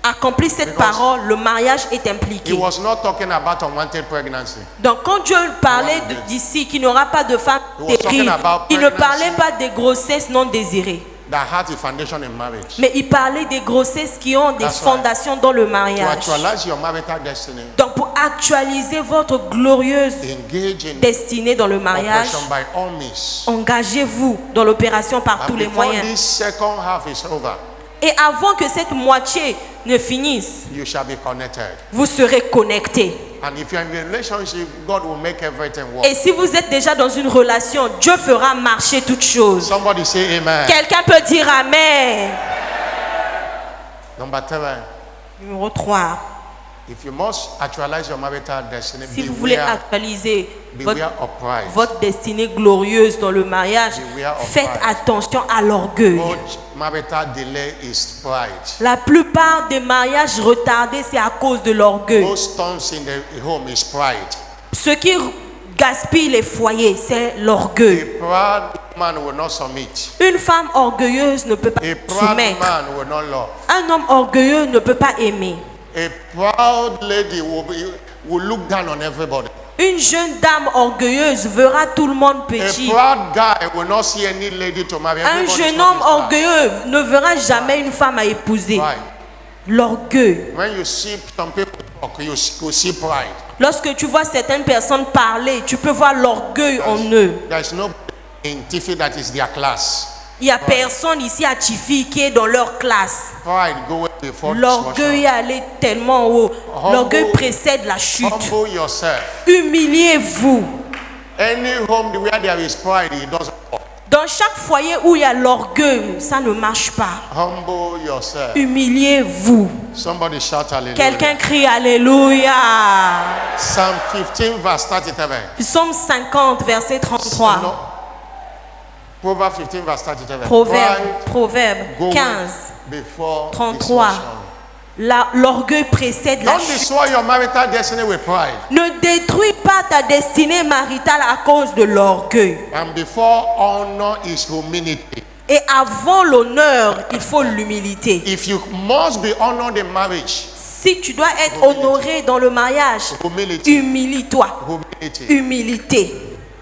accomplisse cette Because parole, le mariage est He impliqué. was not talking about unwanted pregnancy. Donc quand Dieu parlait d'ici qu'il n'y aura pas de femme He was stérile, talking about il ne pregnancy. parlait pas des grossesses non désirées. That has a foundation in marriage. Mais il parlait des grossesses qui ont des That's why, fondations dans le To mariage. actualize your marital destiny, Donc pour actualiser votre glorieuse engage in destinée dans le mariage, operation by all means. engagez-vous dans l'opération par And tous les before moyens. this second half is over, Et avant que cette moitié ne finisse, you shall be connected. vous serez connectés. And if you're in a relationship, God will make everything work. Et si vous êtes déjà dans une relation, Dieu fera marcher toutes choses. Somebody say amen. Quelqu'un peut dire Amen. Number 3, Numéro 3. if you must actualize your marital destiny, Si vous voulez beware, actualiser beware of pride. votre destinée glorieuse dans le mariage, Beware of faites pride. attention à l'orgueil. Much marital delay is pride. La plupart des mariages retardés, c'est à cause de l'orgueil. Most storms in the home is pride. Ce qui gaspille les foyers, c'est A l'orgueil. proud man will not submit. Une femme orgueilleuse ne peut pas A proud soumettre. man will not love. Un homme orgueilleux ne peut pas aimer. A proud lady will look down on everybody. Une jeune dame orgueilleuse verra tout le monde A petit. proud guy will not see any lady to marry. Un Everybody's jeune not homme his man. orgueilleux ne verra jamais une femme à épouser. Right. L'orgueil. When you see some people talk, you see pride. Lorsque tu vois certaines personnes parler, tu peux voir l'orgueil en eux. There's no in Tiffy that is their class. Il n'y a personne ici à Tiffy qui est dans leur classe. Pride go before L'orgueil est destruction. allé tellement haut. L'orgueil précède la chute. Humble yourself. Humiliez-vous. Any home where there is pride, it doesn't work. Dans chaque foyer où il y a l'orgueil, ça ne marche pas. Humble yourself. Humiliez-vous. Somebody shout hallelujah. Quelqu'un crie Alléluia. Psalm 15 verse 37. Psaume 50, verset 33. No. Proverbs 15 verse 37. Proverbe Go 15, before 33. destruction. L'orgueil précède la Don't chute. destroy your marital destiny with pride. Ne détruis pas ta destinée maritale à cause de l'orgueil. And before honor is humility. Et avant l'honneur, il faut l'humilité. If you must be honored in marriage, Si tu dois être honoré dans le mariage, humility, humilie-toi. humility, Humilité,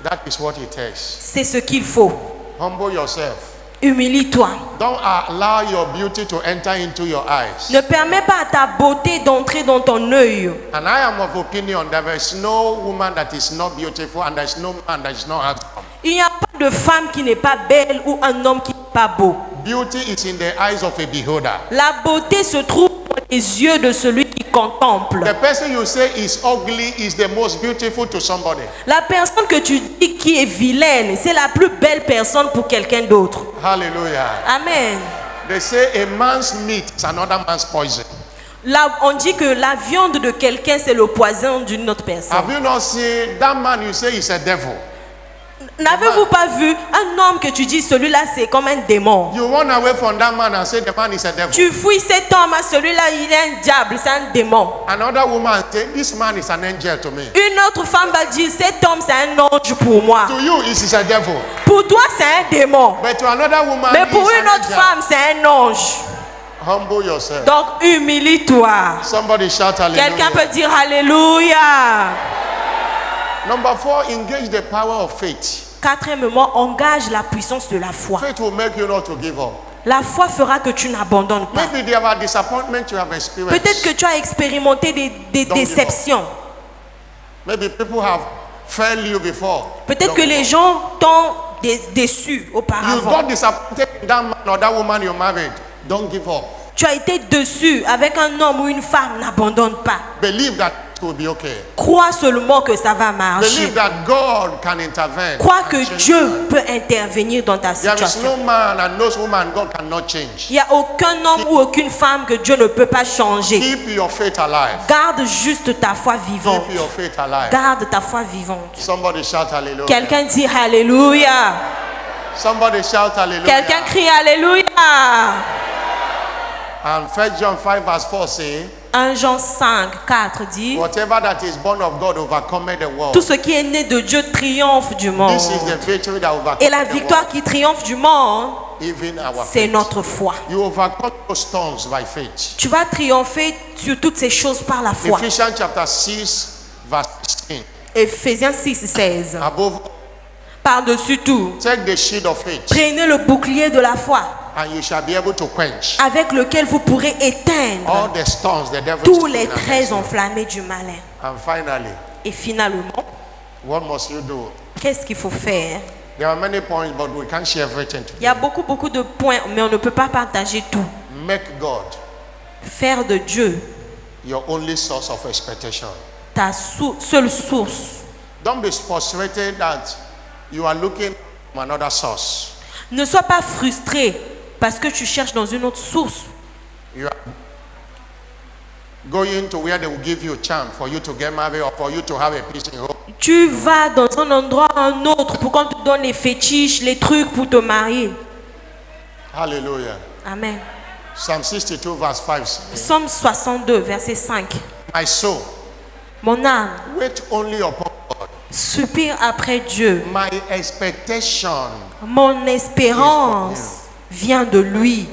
that is what it takes. c'est ce qu'il faut. Humble yourself. Humilie-toi. Don't allow your beauty to enter into your eyes. Ne permets pas à ta beauté d'entrer dans ton œil. And I am of opinion that there is no woman that is not beautiful and there is no man that is not handsome. Il n'y a pas de femme qui n'est pas belle ou un homme qui n'est pas beau. Beauty is in the eyes of a beholder. La beauté se trouve dans les yeux de celui qui contemple. The person you say is ugly is the most beautiful to somebody. La personne que tu dis qui est vilaine, c'est la plus belle personne pour quelqu'un d'autre. Hallelujah. Amen. They say a man's meat is another man's poison. Là, on dit que la viande de quelqu'un, c'est le poison d'une autre personne. Have you not seen that man you say is a devil? N'avez-vous pas vu un homme que tu dis, celui-là, c'est comme un démon? You run away from that man and say the man is a devil. Tu fuis cet homme, celui-là, il est un diable, c'est un démon. Another woman say this man is an angel to me. Une autre femme va dire, cet homme, c'est un ange pour moi. To you, it is a devil. Pour toi, c'est un démon. But to another woman, Mais it pour is une an autre angel. femme, c'est un ange. Humble yourself. Donc, humilie-toi. Somebody shout hallelujah. Quelqu'un peut dire Alléluia. Number 4, engage the power of faith. Quatrièmement, engage la puissance de la foi. Faith will make you not to give up. La foi fera que tu n'abandonnes pas. Maybe there are disappointments you have experienced. Peut-être que tu as expérimenté des Don't give déceptions. Maybe people have failed you before. Peut-être que les gens t'ont déçu You auparavant. got disappointed in that man or that woman you married. Don't give up. Tu as été déçu avec un homme ou une femme, n'abandonne pas. Believe that it will be okay. Crois seulement que ça va marcher. Believe that God can intervene. Crois que and change Dieu life. peut intervenir dans ta There is situation. no man and no woman God cannot change. Il n'y a aucun homme ou aucune femme que Dieu ne peut pas changer. Keep your faith alive. Garde juste ta foi vivante. Keep your faith alive. Garde ta foi vivante. Somebody shout hallelujah. Quelqu'un dit Alléluia. Somebody shout hallelujah. Quelqu'un crie Alléluia. And 1 John 5 verse 4 say, 1 Jean 5, 4 dit, whatever that is born of God overcometh the world. tout ce qui est né de Dieu triomphe du monde. This is the victory that Et la overcomes the victoire world. qui triomphe du monde, Even our c'est faith. notre foi. You overcome those storms by faith. Tu vas triompher sur toutes ces choses par la foi. Ephesians chapter 6 verse 16. Éphésiens 6, 16. Above, Par-dessus tout, take the shield of faith, prenez le bouclier de la foi, and you shall be able to quench avec lequel vous pourrez all éteindre the storms the devil is tous throwing les against traits you. enflammés du malin. And finally, Et finalement, what must you do? qu'est-ce qu'il faut faire? There are many points, but we can't share everything Il y a today. beaucoup de points, mais on ne peut pas partager tout. Make God Faire de Dieu your only source of expectation. ta seule source. Don't be frustrated that you are looking for another source. Ne sois pas frustré parce que tu cherches dans une autre source. You are going to where they will give you a chance for you to get married or for you to have a peace in home. Tu vas dans un endroit ou un autre pour qu'on te donne les fétiches, les trucs pour te marier. Hallelujah. Amen. Psalm 62 verse 5 says, Psaume 62, verset 5. my soul, Mon âme wait only upon God. soupire après Dieu. My expectation, Mon espérance vient de lui.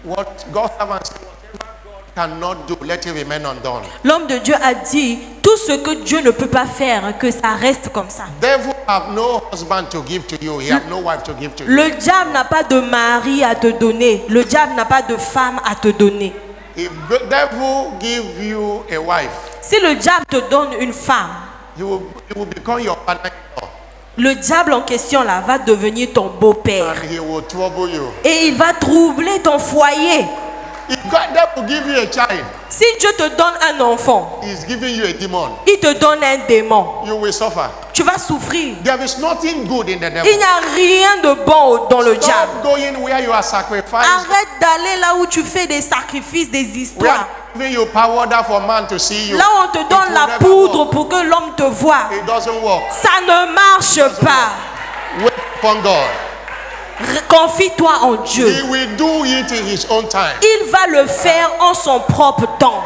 what God servant said, whatever God cannot do, let it remain undone. L'homme de Dieu a dit, tout ce que Dieu ne peut pas faire, que ça reste comme ça. Devil have no husband to give to you. He have no wife to give to you. Le diable n'a pas de mari à te donner. Le diable n'a pas de femme à te donner. If the devil give you a wife, Si le diable te donne une femme, he will become your father-in-law, le diable en question là va devenir ton beau-père. and he will trouble you. Et il va troubler ton foyer. If God devil give you a child, Si Dieu te donne un enfant, he's giving you a demon. il te donne un démon. You will suffer. Tu vas souffrir. There is nothing good in the Il devil. n'y a rien de bon dans le diable. Stop going where you are sacrificed. Arrête d'aller là où tu fais des sacrifices, des We histoires. are giving you powder for man to see you. Là où on te It donne will la never poudre work. pour que l'homme te voie. It doesn't work. Ça ne marche pas. Wait upon God. Confie-toi en Dieu. He will do it in his own time. Il va le faire en son propre temps.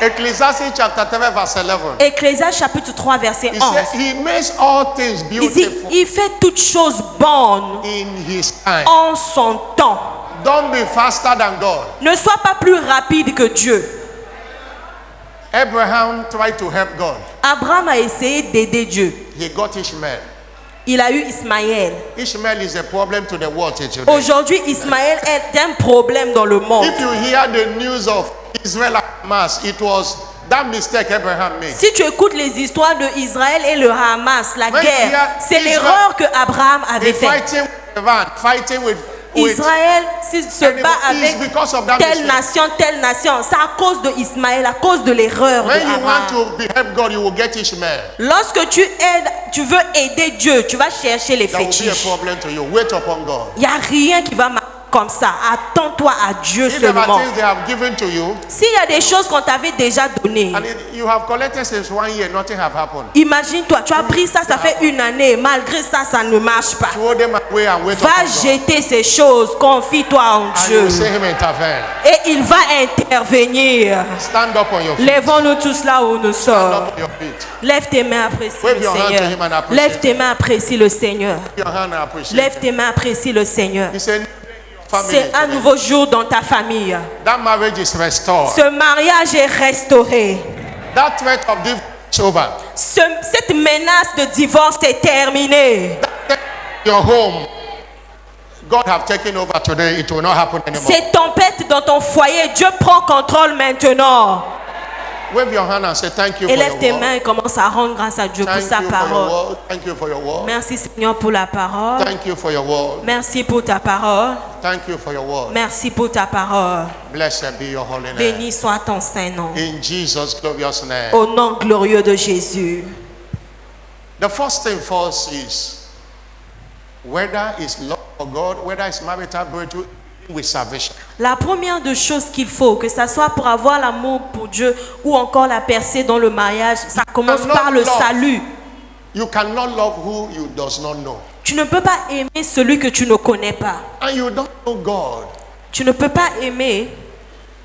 Ecclesiastes chapter 3 verse 11. Ecclésiaste chapitre 3 verset He 11. said he makes all things Il dit, beautiful il fait toutes choses bonnes in his time. en son temps. Don't be faster than God. Ne sois pas plus rapide que Dieu. Abraham tried to help God. Abraham a essayé d'aider Dieu. He got Ishmael. Il a eu Ismaël. Ishmael is a problem to the world today. Aujourd'hui, Ismaël est un problème dans le monde. If you hear the news of Israel and Hamas, it was that mistake Abraham made. Si tu écoutes les histoires de Israël et le Hamas, la When guerre, you hear c'est Israel- l'erreur que Abraham avait They faite. fighting with Iran, fighting with Israël s'il se And it bat is avec because of that telle mistake. nation, c'est à cause de Ismaël, à cause de l'erreur de When you Abraham. want to be help God, you will get Ishmael. Lorsque tu aides, tu veux aider Dieu, tu vas chercher les That will be a fétiches. problem to you. Wait upon God. Il n'y a rien qui va marcher comme ça. Attends-toi à Dieu If there are seulement. things they have given to you, S'il y a des choses qu'on t'avait déjà données, and you have collected since 1 year, nothing have happened. imagine-toi, tu as pris ça, ça fait une année. Malgré ça, ça ne marche pas. Throw them away and wait Va upon God. jeter ces choses, confie-toi en And you Dieu. will see him intervene. Et il va intervenir. Stand up on your feet. Lèvons-nous tous là où nous Stand sommes. up on your feet. Lève tes mains, apprécie Wave le your hand to Seigneur. him and appreciate Lève tes mains, apprécie le Seigneur. Your hand and appreciate Lève him. tes mains, apprécie le Seigneur. He said, family C'est un today. nouveau jour dans ta famille. That marriage is restored. Ce mariage est restauré. That threat of divorce is over. Cette menace de divorce est terminée. Your home, God have taken over today. It will not happen anymore. Ces tempêtes dans ton foyer, Dieu prend contrôle maintenant. Wave your hand and say thank you for Élève your tes word. mains et commence à rendre grâce à Dieu pour Thank sa you for your parole. word. Thank you for your word. Merci Seigneur pour la parole. Thank you for your word. Merci pour ta parole. Thank you for your word. Merci pour ta parole. Blessed be your holy name. Béni soit ton saint nom. In Jesus' glorious name. Au nom glorieux de Jésus. The first thing first is whether it's love for God, whether it's marital breakthrough with salvation. La première des choses qu'il faut, que ça soit pour avoir l'amour pour Dieu ou encore la percée dans le mariage, ça commence par le salut. You cannot love who you does not know. Tu ne peux pas aimer celui que tu ne connais pas. And you don't know God Tu ne peux pas aimer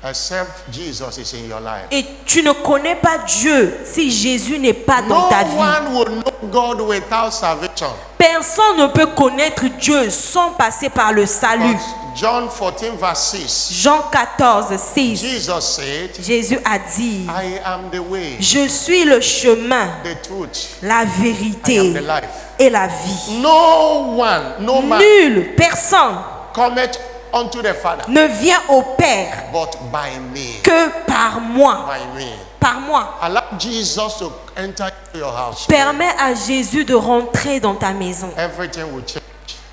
except Jesus is in your life. et tu ne connais pas Dieu si Jésus n'est pas dans No ta vie. one will know God without salvation. Personne ne peut connaître Dieu sans passer par le salut. But John 14 verse 6. Jean 14, 6. Jesus said, Jésus a dit, I am the way, je suis le chemin, the truth, la I am vérité the life. et la vie. No one, no man Nul, personne cometh unto the Father ne vient au Père but by me. que par moi. By me. Par moi. Allow Jesus to enter into your house. Permets à Jésus de rentrer dans ta maison Everything will change.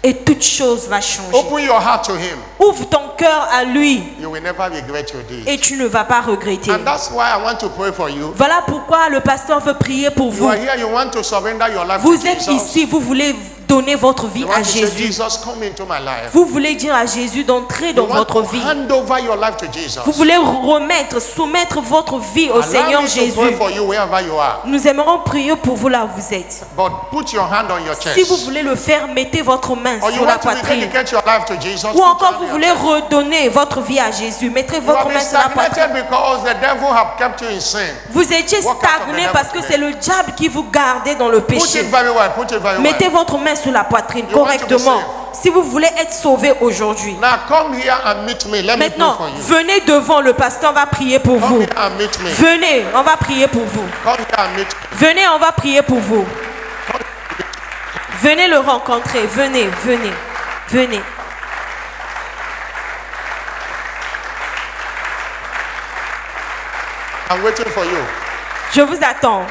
et toute chose va changer. Open your heart to Him. Ouvre ton cœur à lui You will never regret your deed. et tu ne vas pas regretter. And that's why I want to pray for you. Voilà pourquoi le pasteur veut prier pour You vous. are here, you want to surrender your life Vous to êtes Jesus. ici, vous voulez donner votre vie You à want to say, Jésus. Jesus, come into my life. Vous voulez dire à Jésus d'entrer dans You want votre to vie. hand over your life to Jesus. Vous voulez remettre, soumettre votre vie au Allow Seigneur me to Jésus. pray for you wherever you are. Nous aimerons prier pour vous là où vous êtes. But put your hand on your chest. Si vous voulez le faire, mettez votre main Or you sur la want to poitrine. rededicate your life to Jesus. Ou put encore your vous hand voulez on your chest. redonner votre vie à Jésus. Mettez You have votre been main sur la poitrine. stagnated because the devil have kept you in sin. Vous étiez Walk out of the stagné devil parce que today. c'est le diable qui vous gardait dans le Put it péché. very well. Put it very Mettez well. votre main sur la poitrine You want to be correctement. Si vous voulez être sauvé aujourd'hui. Now come here and meet me. Let me pray Maintenant, for you. venez devant, le pasteur va prier pour Come vous. here and meet me. Venez, on va prier pour vous. Come here and meet me. Venez, on va prier pour vous. Venez le rencontrer. Venez, venez, venez. I'm waiting for you. Je vous attends.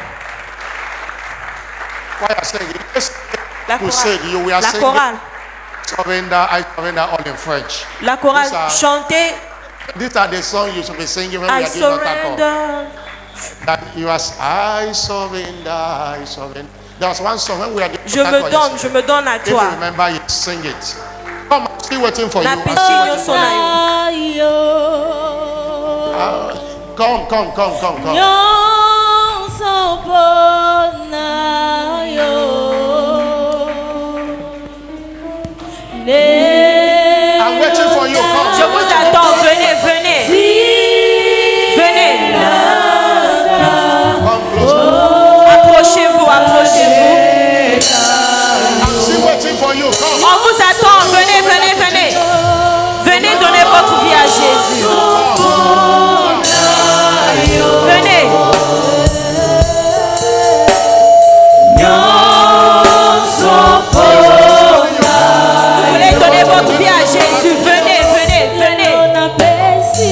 Why are saying it? Yes, La you chorale. said you were La saying chorale. surrender, I surrender all in French. La chorale. These are- Chantez. These are the songs you should be singing when I we are doing altar call. surrender. That you are, I surrender, I surrender. There was one song when we are doing Je altar me call donne, yesterday. je me donne à If you toi. remember, you sing it. Come, I'm still waiting for you. Na I'm pesi still nyonso waiting. na yo. Come. Nyonso mpona yo. I'm waiting for you. Come. Je vous attends, venez, venez. Venez. Come closer. Approchez-vous, approchez-vous. I'm still waiting for you. Come. On vous attend, venez, venez, venez. Venez donner votre vie à Jésus. Venez. Vous voulez donner votre vie à Jésus. Venez, venez, venez.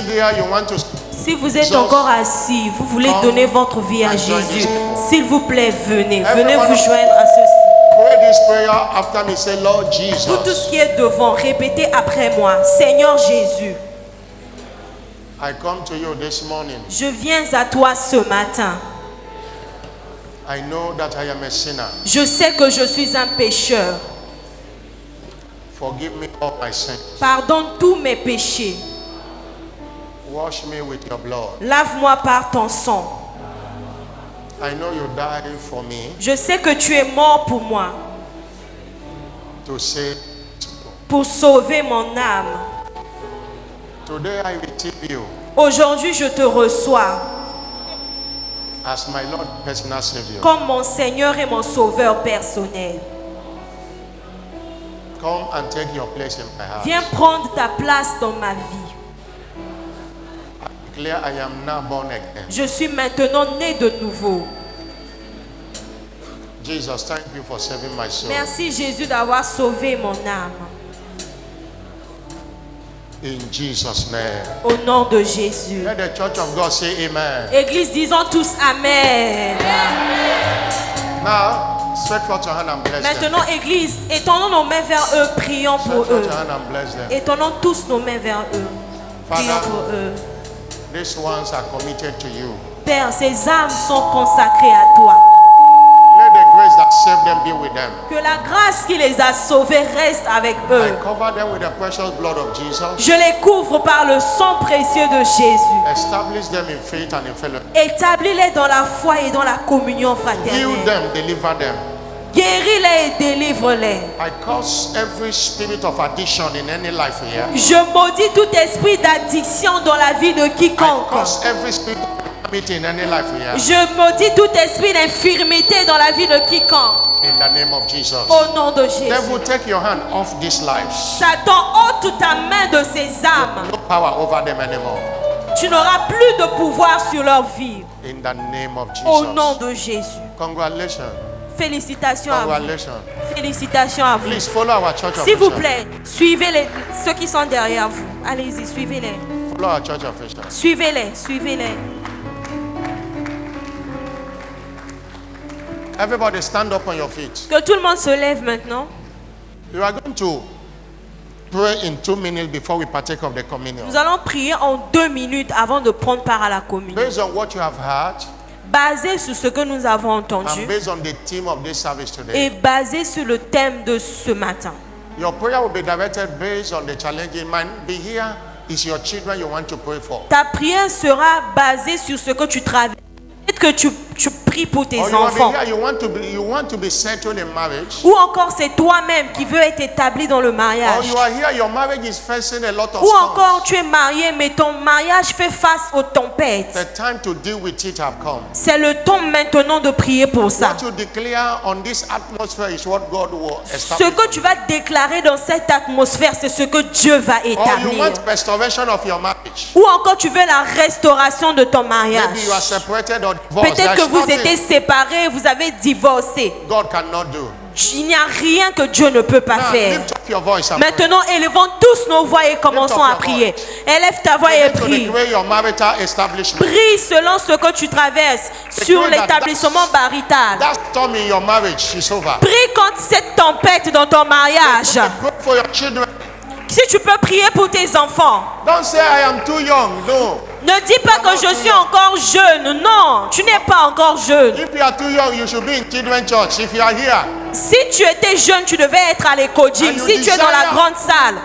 still there, you want to Si vous êtes Jesus, encore assis, vous voulez come donner votre vie à and join Jésus, us. s'il vous plaît, venez. Venez Everyone- vous joindre à ceci. pray this prayer after me. Say, Lord Vous tous Jesus, qui êtes devant, répétez après moi. Seigneur Jésus, I come to you this morning. je viens à toi ce matin. I know that I am a sinner. Je sais que je suis un pécheur. Forgive me all my sins. Pardonne tous mes péchés. Wash me with your blood. Lave-moi par ton sang. I know you died for me Je sais que tu es mort pour moi, to save. pour sauver mon âme. Today I receive you Aujourd'hui, je te reçois as my Lord and personal Savior. comme mon Seigneur et mon Sauveur personnel. Come and take your place in my heart. Viens prendre ta place dans ma vie. Declare I am now born again. Je suis maintenant né de nouveau. Jesus, thank you for saving my soul. Merci Jésus d'avoir sauvé mon âme. In Jesus' name. Au nom de Jésus. Let the church of God say amen. Église, disons tous Amen. Now, stretch forth your hand and bless them. Maintenant, Église, étendons nos mains vers eux, prions pour Stretch eux. forth your hand and bless them. Étendons tous nos mains vers eux, prions Father, pour eux. these ones are committed to you. Père, ces âmes sont consacrées à toi. Let the grace that saved them be with them. Que la grâce qui les a sauvés reste avec I eux. cover them with the precious blood of Jesus. Je les couvre par le sang précieux de Jésus. Establish them in faith and in fellowship. Établis-les dans la foi et dans la communion Heal fraternelle. them, deliver them. Guéris-les et délivre-les. I curse every spirit of addiction in any life here. Je maudis tout esprit d'addiction dans la vie de I quiconque. curse every spirit of infirmity in any life here. Je maudis tout esprit d'infirmité dans la vie de quiconque. In the name of Jesus. Au nom de Jésus. Devil, take your hand off these lives. Satan, ôte ta main de ces âmes. No power over them anymore. Tu n'auras plus de pouvoir sur leur vie. In the name of Au nom Jesus. de Jésus. Congratulations. Félicitations à vous. Congratulations. Félicitations à vous. Please follow our church S'il vous official. plaît, suivez-les, ceux qui sont derrière vous. Allez-y, suivez-les. Follow our church official. Suivez-les, suivez-les. Everybody stand up on your feet. Que tout le monde se lève maintenant. You are going to pray in 2 minutes before we partake of the communion. Nous allons prier en 2 minutes avant de prendre part à la communion. Based on what you have heard Basé sur ce que nous avons entendu and based on the theme of this service today, et basé sur le thème de ce matin. your prayer will be directed based on the challenge. It might be here is your children you want to pray for. Ta prière sera basée sur ce que tu traverses. Peut-être que tu pries pour tes Or you will be enfants. here, you want to be settled in marriage. Ou encore c'est toi-même qui veux être établi dans le Or mariage. you are here, your marriage is facing a lot of Ou encore storms. tu es marié mais ton mariage fait face aux tempêtes. The time to deal with it have come. C'est le temps maintenant de prier pour ça. What you declare on this atmosphere is what God will Ce establish. que tu vas déclarer dans cette atmosphère, c'est ce que Dieu va Or you établir. want restoration of your marriage. Ou encore tu veux la restauration de ton mariage. Maybe you are separated or divorced. Peut-être que There's vous nothing étiez séparés, vous avez divorcé. God cannot do. Il n'y a rien que Dieu ne peut pas Now faire. lift up your voice and pray. Maintenant, élevons tous nos voix et commençons à prier. Élève ta voix et Begin to prie. declare your marital establishment. Prie selon ce que tu traverses sur l'établissement marital. That storm in your marriage is over. Prie contre cette tempête dans ton mariage. Pray for your children. Si tu peux prier pour tes enfants. Don't say I am too young. No. Ne dis pas que je suis encore jeune. Non, tu n'es pas encore jeune. If you are too young, you should be in children's church. If you are here, Si tu étais jeune, tu devais être à l'école gym. And you Si tu es dans la desire- grande salle,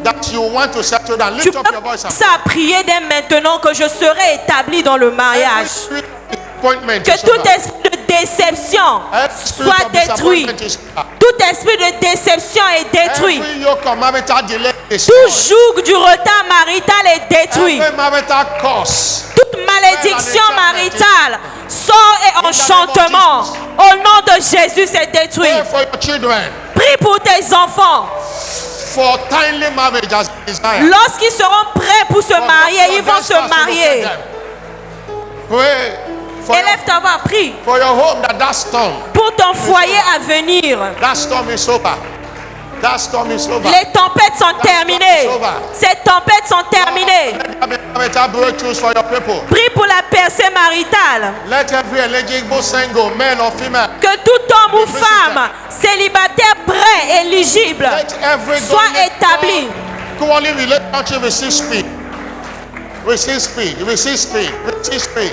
that you want to settle down, tu lift up peux your voice and commencer à prier dès maintenant que je serai établi dans le mariage. Every disappointment Que is tout over. esprit de déception Every spirit soit of détruit. disappointment is over. Tout esprit de déception est détruit. Every yoke of marital delay is Tout destroyed. joug du retard marital est détruit. Every marital curse Toute malédiction maritale, sort et enchantement, au nom de Jésus, c'est détruit. pray for your children Prie pour tes enfants. for timely marriage as desire. Lorsqu'ils seront prêts pour se marier, ils vont se marier. Pray for Élève ta voix, prie your home that storm, pour ton foyer à venir. that storm is over. That storm is over. Les tempêtes sont terminées. Ces tempêtes sont terminées. Let breakthroughs for your people. Prie pour la percée maritale. Let every eligible single, male or female, Que tout homme ou femme, célibataire, prêt, éligible, let every soit établi. Equally relationship receive speed. Receive speed. Receive speed. Receive speed.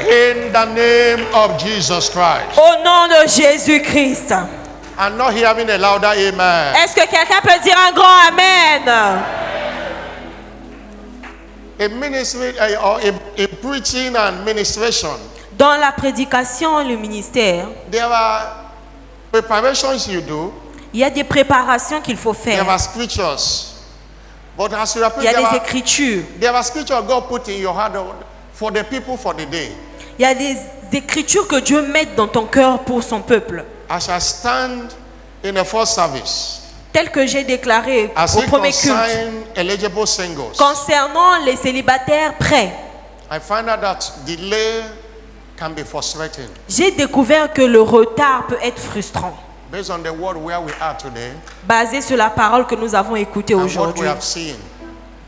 In the name of Jesus Christ. Au nom de Jésus-Christ. I'm not hearing a louder amen. Est-ce que quelqu'un peut dire un grand amen? A ministry or a preaching and ministration, Dans la prédication et le ministère, there are preparations you do. il y a des préparations qu'il faut There faire. are scriptures. But as you are Il y a preaching, des écritures. there are scriptures God put in your heart for the people for the day. Il y a des écritures que Dieu met dans ton cœur pour son peuple. As I stand in the first service, Tel que j'ai déclaré as au it premier culte, concern eligible singles, concernant les célibataires prêts, I find out that delay can be frustrating. j'ai découvert que le retard peut être frustrant. Based on the world where we are today Basé sur la parole que nous avons écoutée and what we aujourd'hui have seen,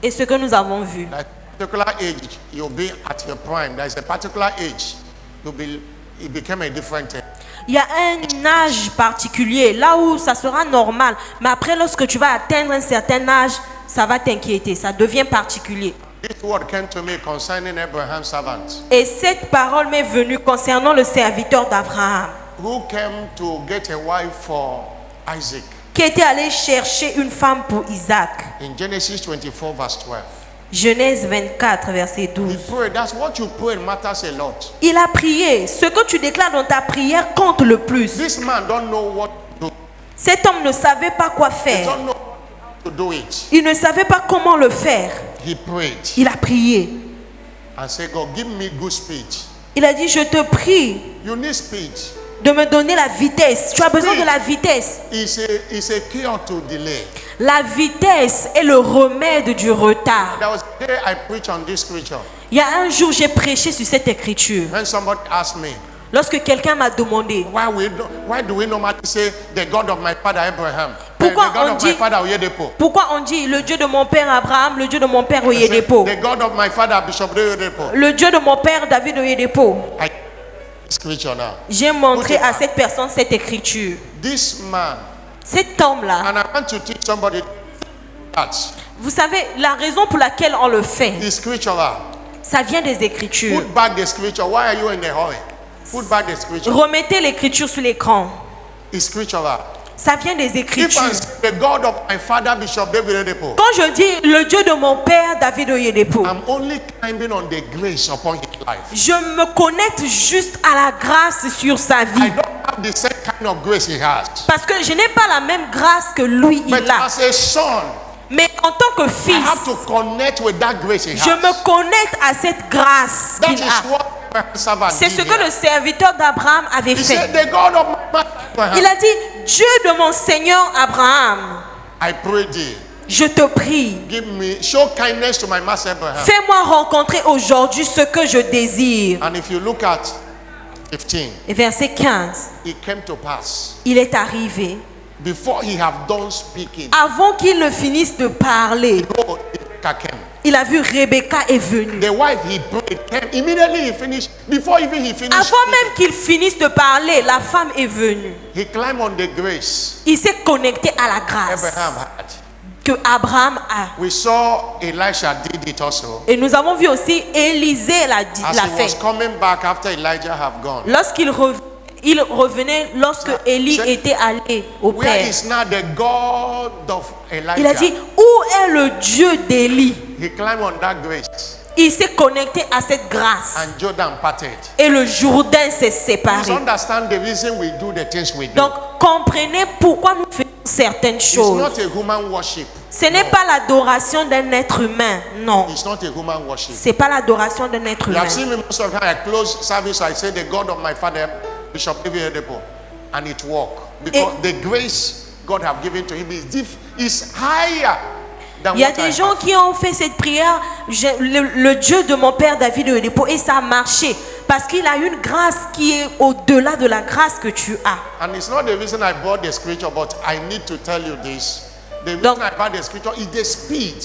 et ce que nous avons vu. that particular age you'll be at your prime. There is a particular age it became a different thing. Il y a un âge particulier, là où ça sera normal. Mais après, lorsque tu vas atteindre un certain âge, ça va t'inquiéter, ça devient particulier. This word came to me concerning Abraham's servant, Et cette parole m'est venue concernant le serviteur d'Abraham, who came to get a wife for Isaac. qui était allé chercher une femme pour Isaac. In Genesis 24 verse 12. Genèse 24, verset He 12. prayed. That's what you pray matters a lot. Il a prié. Ce que tu déclares dans ta prière compte le plus. This man don't know what to do. Cet homme ne savait pas quoi He faire. don't know how to do it. Il ne savait pas comment le faire. He prayed Il a prié. and said, God, give me good speed. Il a dit, je te prie You need speed. de me donner la vitesse. Tu as besoin de la vitesse. It's a cure to delay. La vitesse est le remède du retard. There was a day I preached on this scripture. Il y a un jour, j'ai prêché sur cette écriture. When somebody asked me, Lorsque quelqu'un m'a demandé, why do we normally say the God of my father Abraham? Pourquoi The God on of my dit- father Oyedepo. pourquoi on dit le Dieu de mon père Abraham, le Dieu de mon père I said, Oyedepo, the God of my father Bishop Oyedepo. le Dieu de mon père David Oyedepo? I scripture now. J'ai montré à cette personne cette écriture. This man, Cet homme-là, and I want to teach somebody that vous savez, la raison pour laquelle on le fait, is scriptural. ça vient des écritures. Put back the scripture. Why are you in the hurry? Put back the scripture. Remettez l'écriture sur l'écran. It's scriptural. Ça vient des If I écritures. say the God of my father Bishop David Oyedepo, Quand je dis le Dieu de mon père David Oyedepo, I'm only climbing on the grace upon his life. je me connecte juste à la grâce sur sa I vie. don't have the same kind of grace he has. Parce que je n'ai pas la même grâce que lui, But il a. as a son, Mais en tant que I fils, have to connect with that grace he je has. me connecte à cette grâce That qu'il is a. what my servant C'est ce did que here. le serviteur d'Abraham avait He fait. said, the God of my Abraham, Il a dit, Dieu de mon Seigneur Abraham, I pray thee, je te prie, show kindness to my master Abraham. fais-moi rencontrer aujourd'hui ce que je désire. And if you look at 15, Et verset 15, it came to pass il est arrivé. before he have done speaking. Avant qu'il ne finisse de parler, God, Rebekah came. il a vu Rebecca est venue. The wife he prayed came immediately. He finished before even he finished. Avant même speaking, qu'il finisse de parler, la femme est venue. he climbed on the grace Il s'est connecté à la grâce Abraham had. que Abraham a. We saw Elisha did it also. Et nous avons vu aussi Élisée l'a As l'a he was fait. coming back after Elijah have gone. Lorsqu'il il revenait, lorsque Élie était allé au Where Père, is now the God of Elijah? il a dit, où est le Dieu d'Élie? He climbed on that grace Il s'est connecté à cette grâce. and Jordan parted. Et le Jourdain s'est Please séparé. understand the reason we do the things we do. Donc, comprenez pourquoi nous faisons certaines It's choses. not a human worship. Ce n'est pas l'adoration d'un être humain. Non. It's not a human worship. C'est pas l'adoration d'un être You humain. have seen me most of the time. I close service. I say the God of my father, Bishop David Oyedepo, and it work because the grace God have given to him is higher than Il y a what I des gens have. qui ont fait cette prière, le Dieu de mon père David Oyedepo, et ça a marché. parce qu'il a une grâce qui est au-delà de la grâce que tu as. And it's not the reason I brought the scripture, but I need to tell you this. The Donc, reason I brought the scripture is the speed.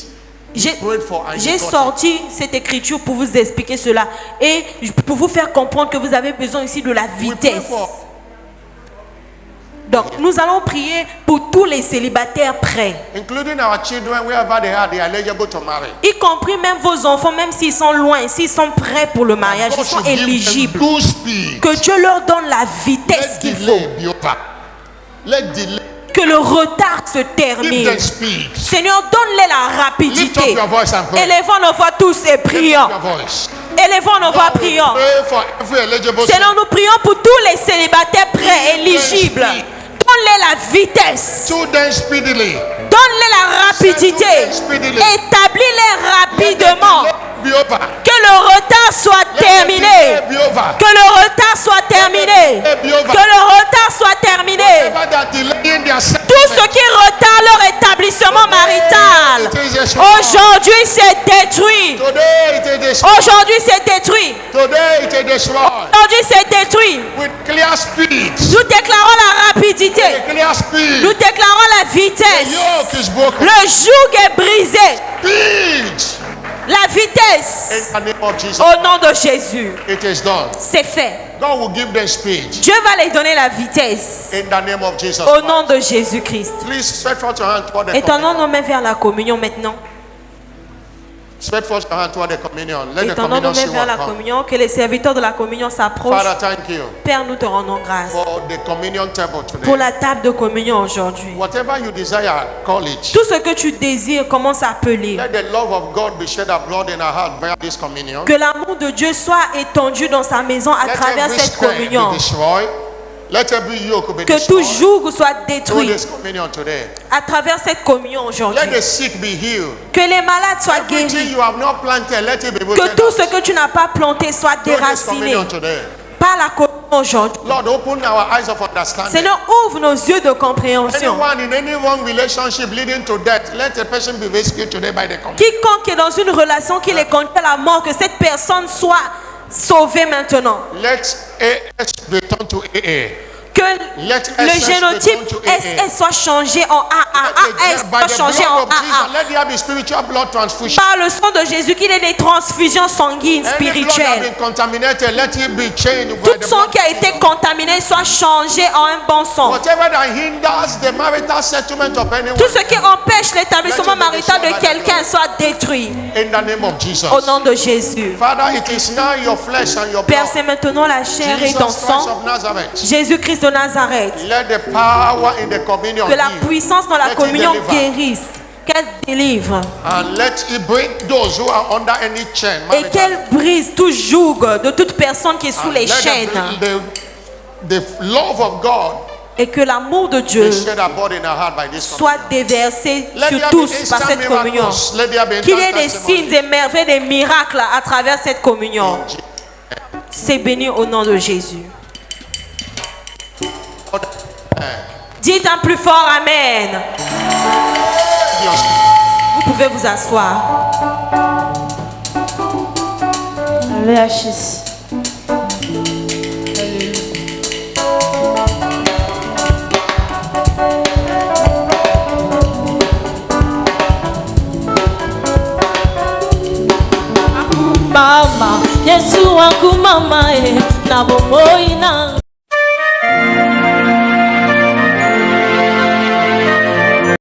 J'ai Prayed for and j'ai you got it. sorti cette écriture pour vous expliquer cela et pour vous faire comprendre que vous avez besoin ici de la We pray vitesse. for Donc, nous allons prier pour tous les célibataires prêts, including our children, wherever they are eligible to marry. y compris même vos enfants, même s'ils sont loin, s'ils sont prêts pour le mariage, God ils sont should give them éligibles. good speed. Que Dieu leur donne la vitesse Let qu'il faut. delay be over. Let delay. Que le retard se Give termine. them speed. Seigneur, donne-les la Lift up rapidité. your voice and pray. Élevons nos voix tous et Lift prions. up your voice. Élevons nos voix, Lord, we prions. pray for every eligible Seigneur, nous prions pour tous les célibataires prêts, éligibles. Donne-les la vitesse. to them speedily. Donne-les la rapidité. Établis-les rapidement. Be over. Que le retard soit terminé. Be over. Que le retard soit terminé. Que le retard soit terminé. Whatever that delaying their Tout ce qui retarde leur établissement marital, aujourd'hui c'est détruit. Today it is destroyed. Aujourd'hui c'est détruit. Today it is destroyed. Aujourd'hui c'est détruit. With clear speed. Nous déclarons la rapidité. Clear speed. Nous déclarons la The vitesse. yoke is broken. Le joug est brisé. Speed. La vitesse. In the name of Jesus. Au nom de Jésus. It is done. C'est fait. God will give them speed. Dieu va les donner la vitesse. In the name of Jesus. Au nom de Jésus-Christ. Please stretch forth your hand toward the Étendons communion. nos mains vers la communion maintenant. Stretch forth your hand toward the communion. Let the Étendons nos communion mains see vers la what comes. communion. Que les serviteurs de la communion s'approchent. Father, thank you Père, nous te rendons grâce for the communion table pour today. la table de communion aujourd'hui. Whatever you desire, call it. Tout ce que tu désires, commence à appeler. Let the love of God be shed abroad in our heart by this communion. Que l'amour de Dieu soit étendu dans sa maison à Let travers every cette strength communion. be destroyed. Let every yoke be Que tout destroyed joug soit through détruit this communion today. à travers cette communion Let aujourd'hui. the sick be healed. Que les malades soient Everything guéris. you have not planted, let it be Que broken tout out ce que tu n'as pas planté soit through this déraciné communion today. par la communion aujourd'hui. Lord, open our eyes of understanding. Seigneur, ouvre nos yeux de compréhension. Anyone in any wrong relationship leading to death, let a person be rescued today by the communion. Quiconque est dans une relation qui les conduit à la mort, que cette personne soit sauvée maintenant. Let AS return to AA. Que Let le SS génotype return to AA. SS soit changé en AA, AS By soit the changé en blood of Jesus, AA. let there be spiritual blood transfusion. Par le sang de Jésus, qu'il ait des transfusions sanguines, Any blood that has spirituelles. been contaminated, let it be changed by Tout the sang blood qui a of été Jesus. contaminé soit changé en un bon sang. Whatever that hinders the marital settlement of anyone, Tout ce qui empêche l'établissement marital de quelqu'un soit détruit. in the name of Jesus. Au nom de Jésus. Father, it is now your flesh and your Père, blood. c'est maintenant la chair et Jesus ton Christ sang. of Nazareth. Jésus-Christ de Nazareth. Let the power in the communion Que la heal. puissance dans la Let it communion deliver. guérisse. Qu'elle délivre. And let it bring those who are under any chain. Et qu'elle brise tout joug de toute personne qui est sous And les let chaînes. the love of God Et que l'amour de Dieu be shed abroad in our heart by this soit communion. déversé Let sur there tous be par instant cette communion. miracles. Let there be Qu'il y ait instant des testimony. signes, des merveilles, des miracles à travers cette communion. C'est béni au nom de Jésus. Dites un plus fort Amen. Vous pouvez vous asseoir. Alléluia, Jésus. Mama, Yesu wangu mama na bomoi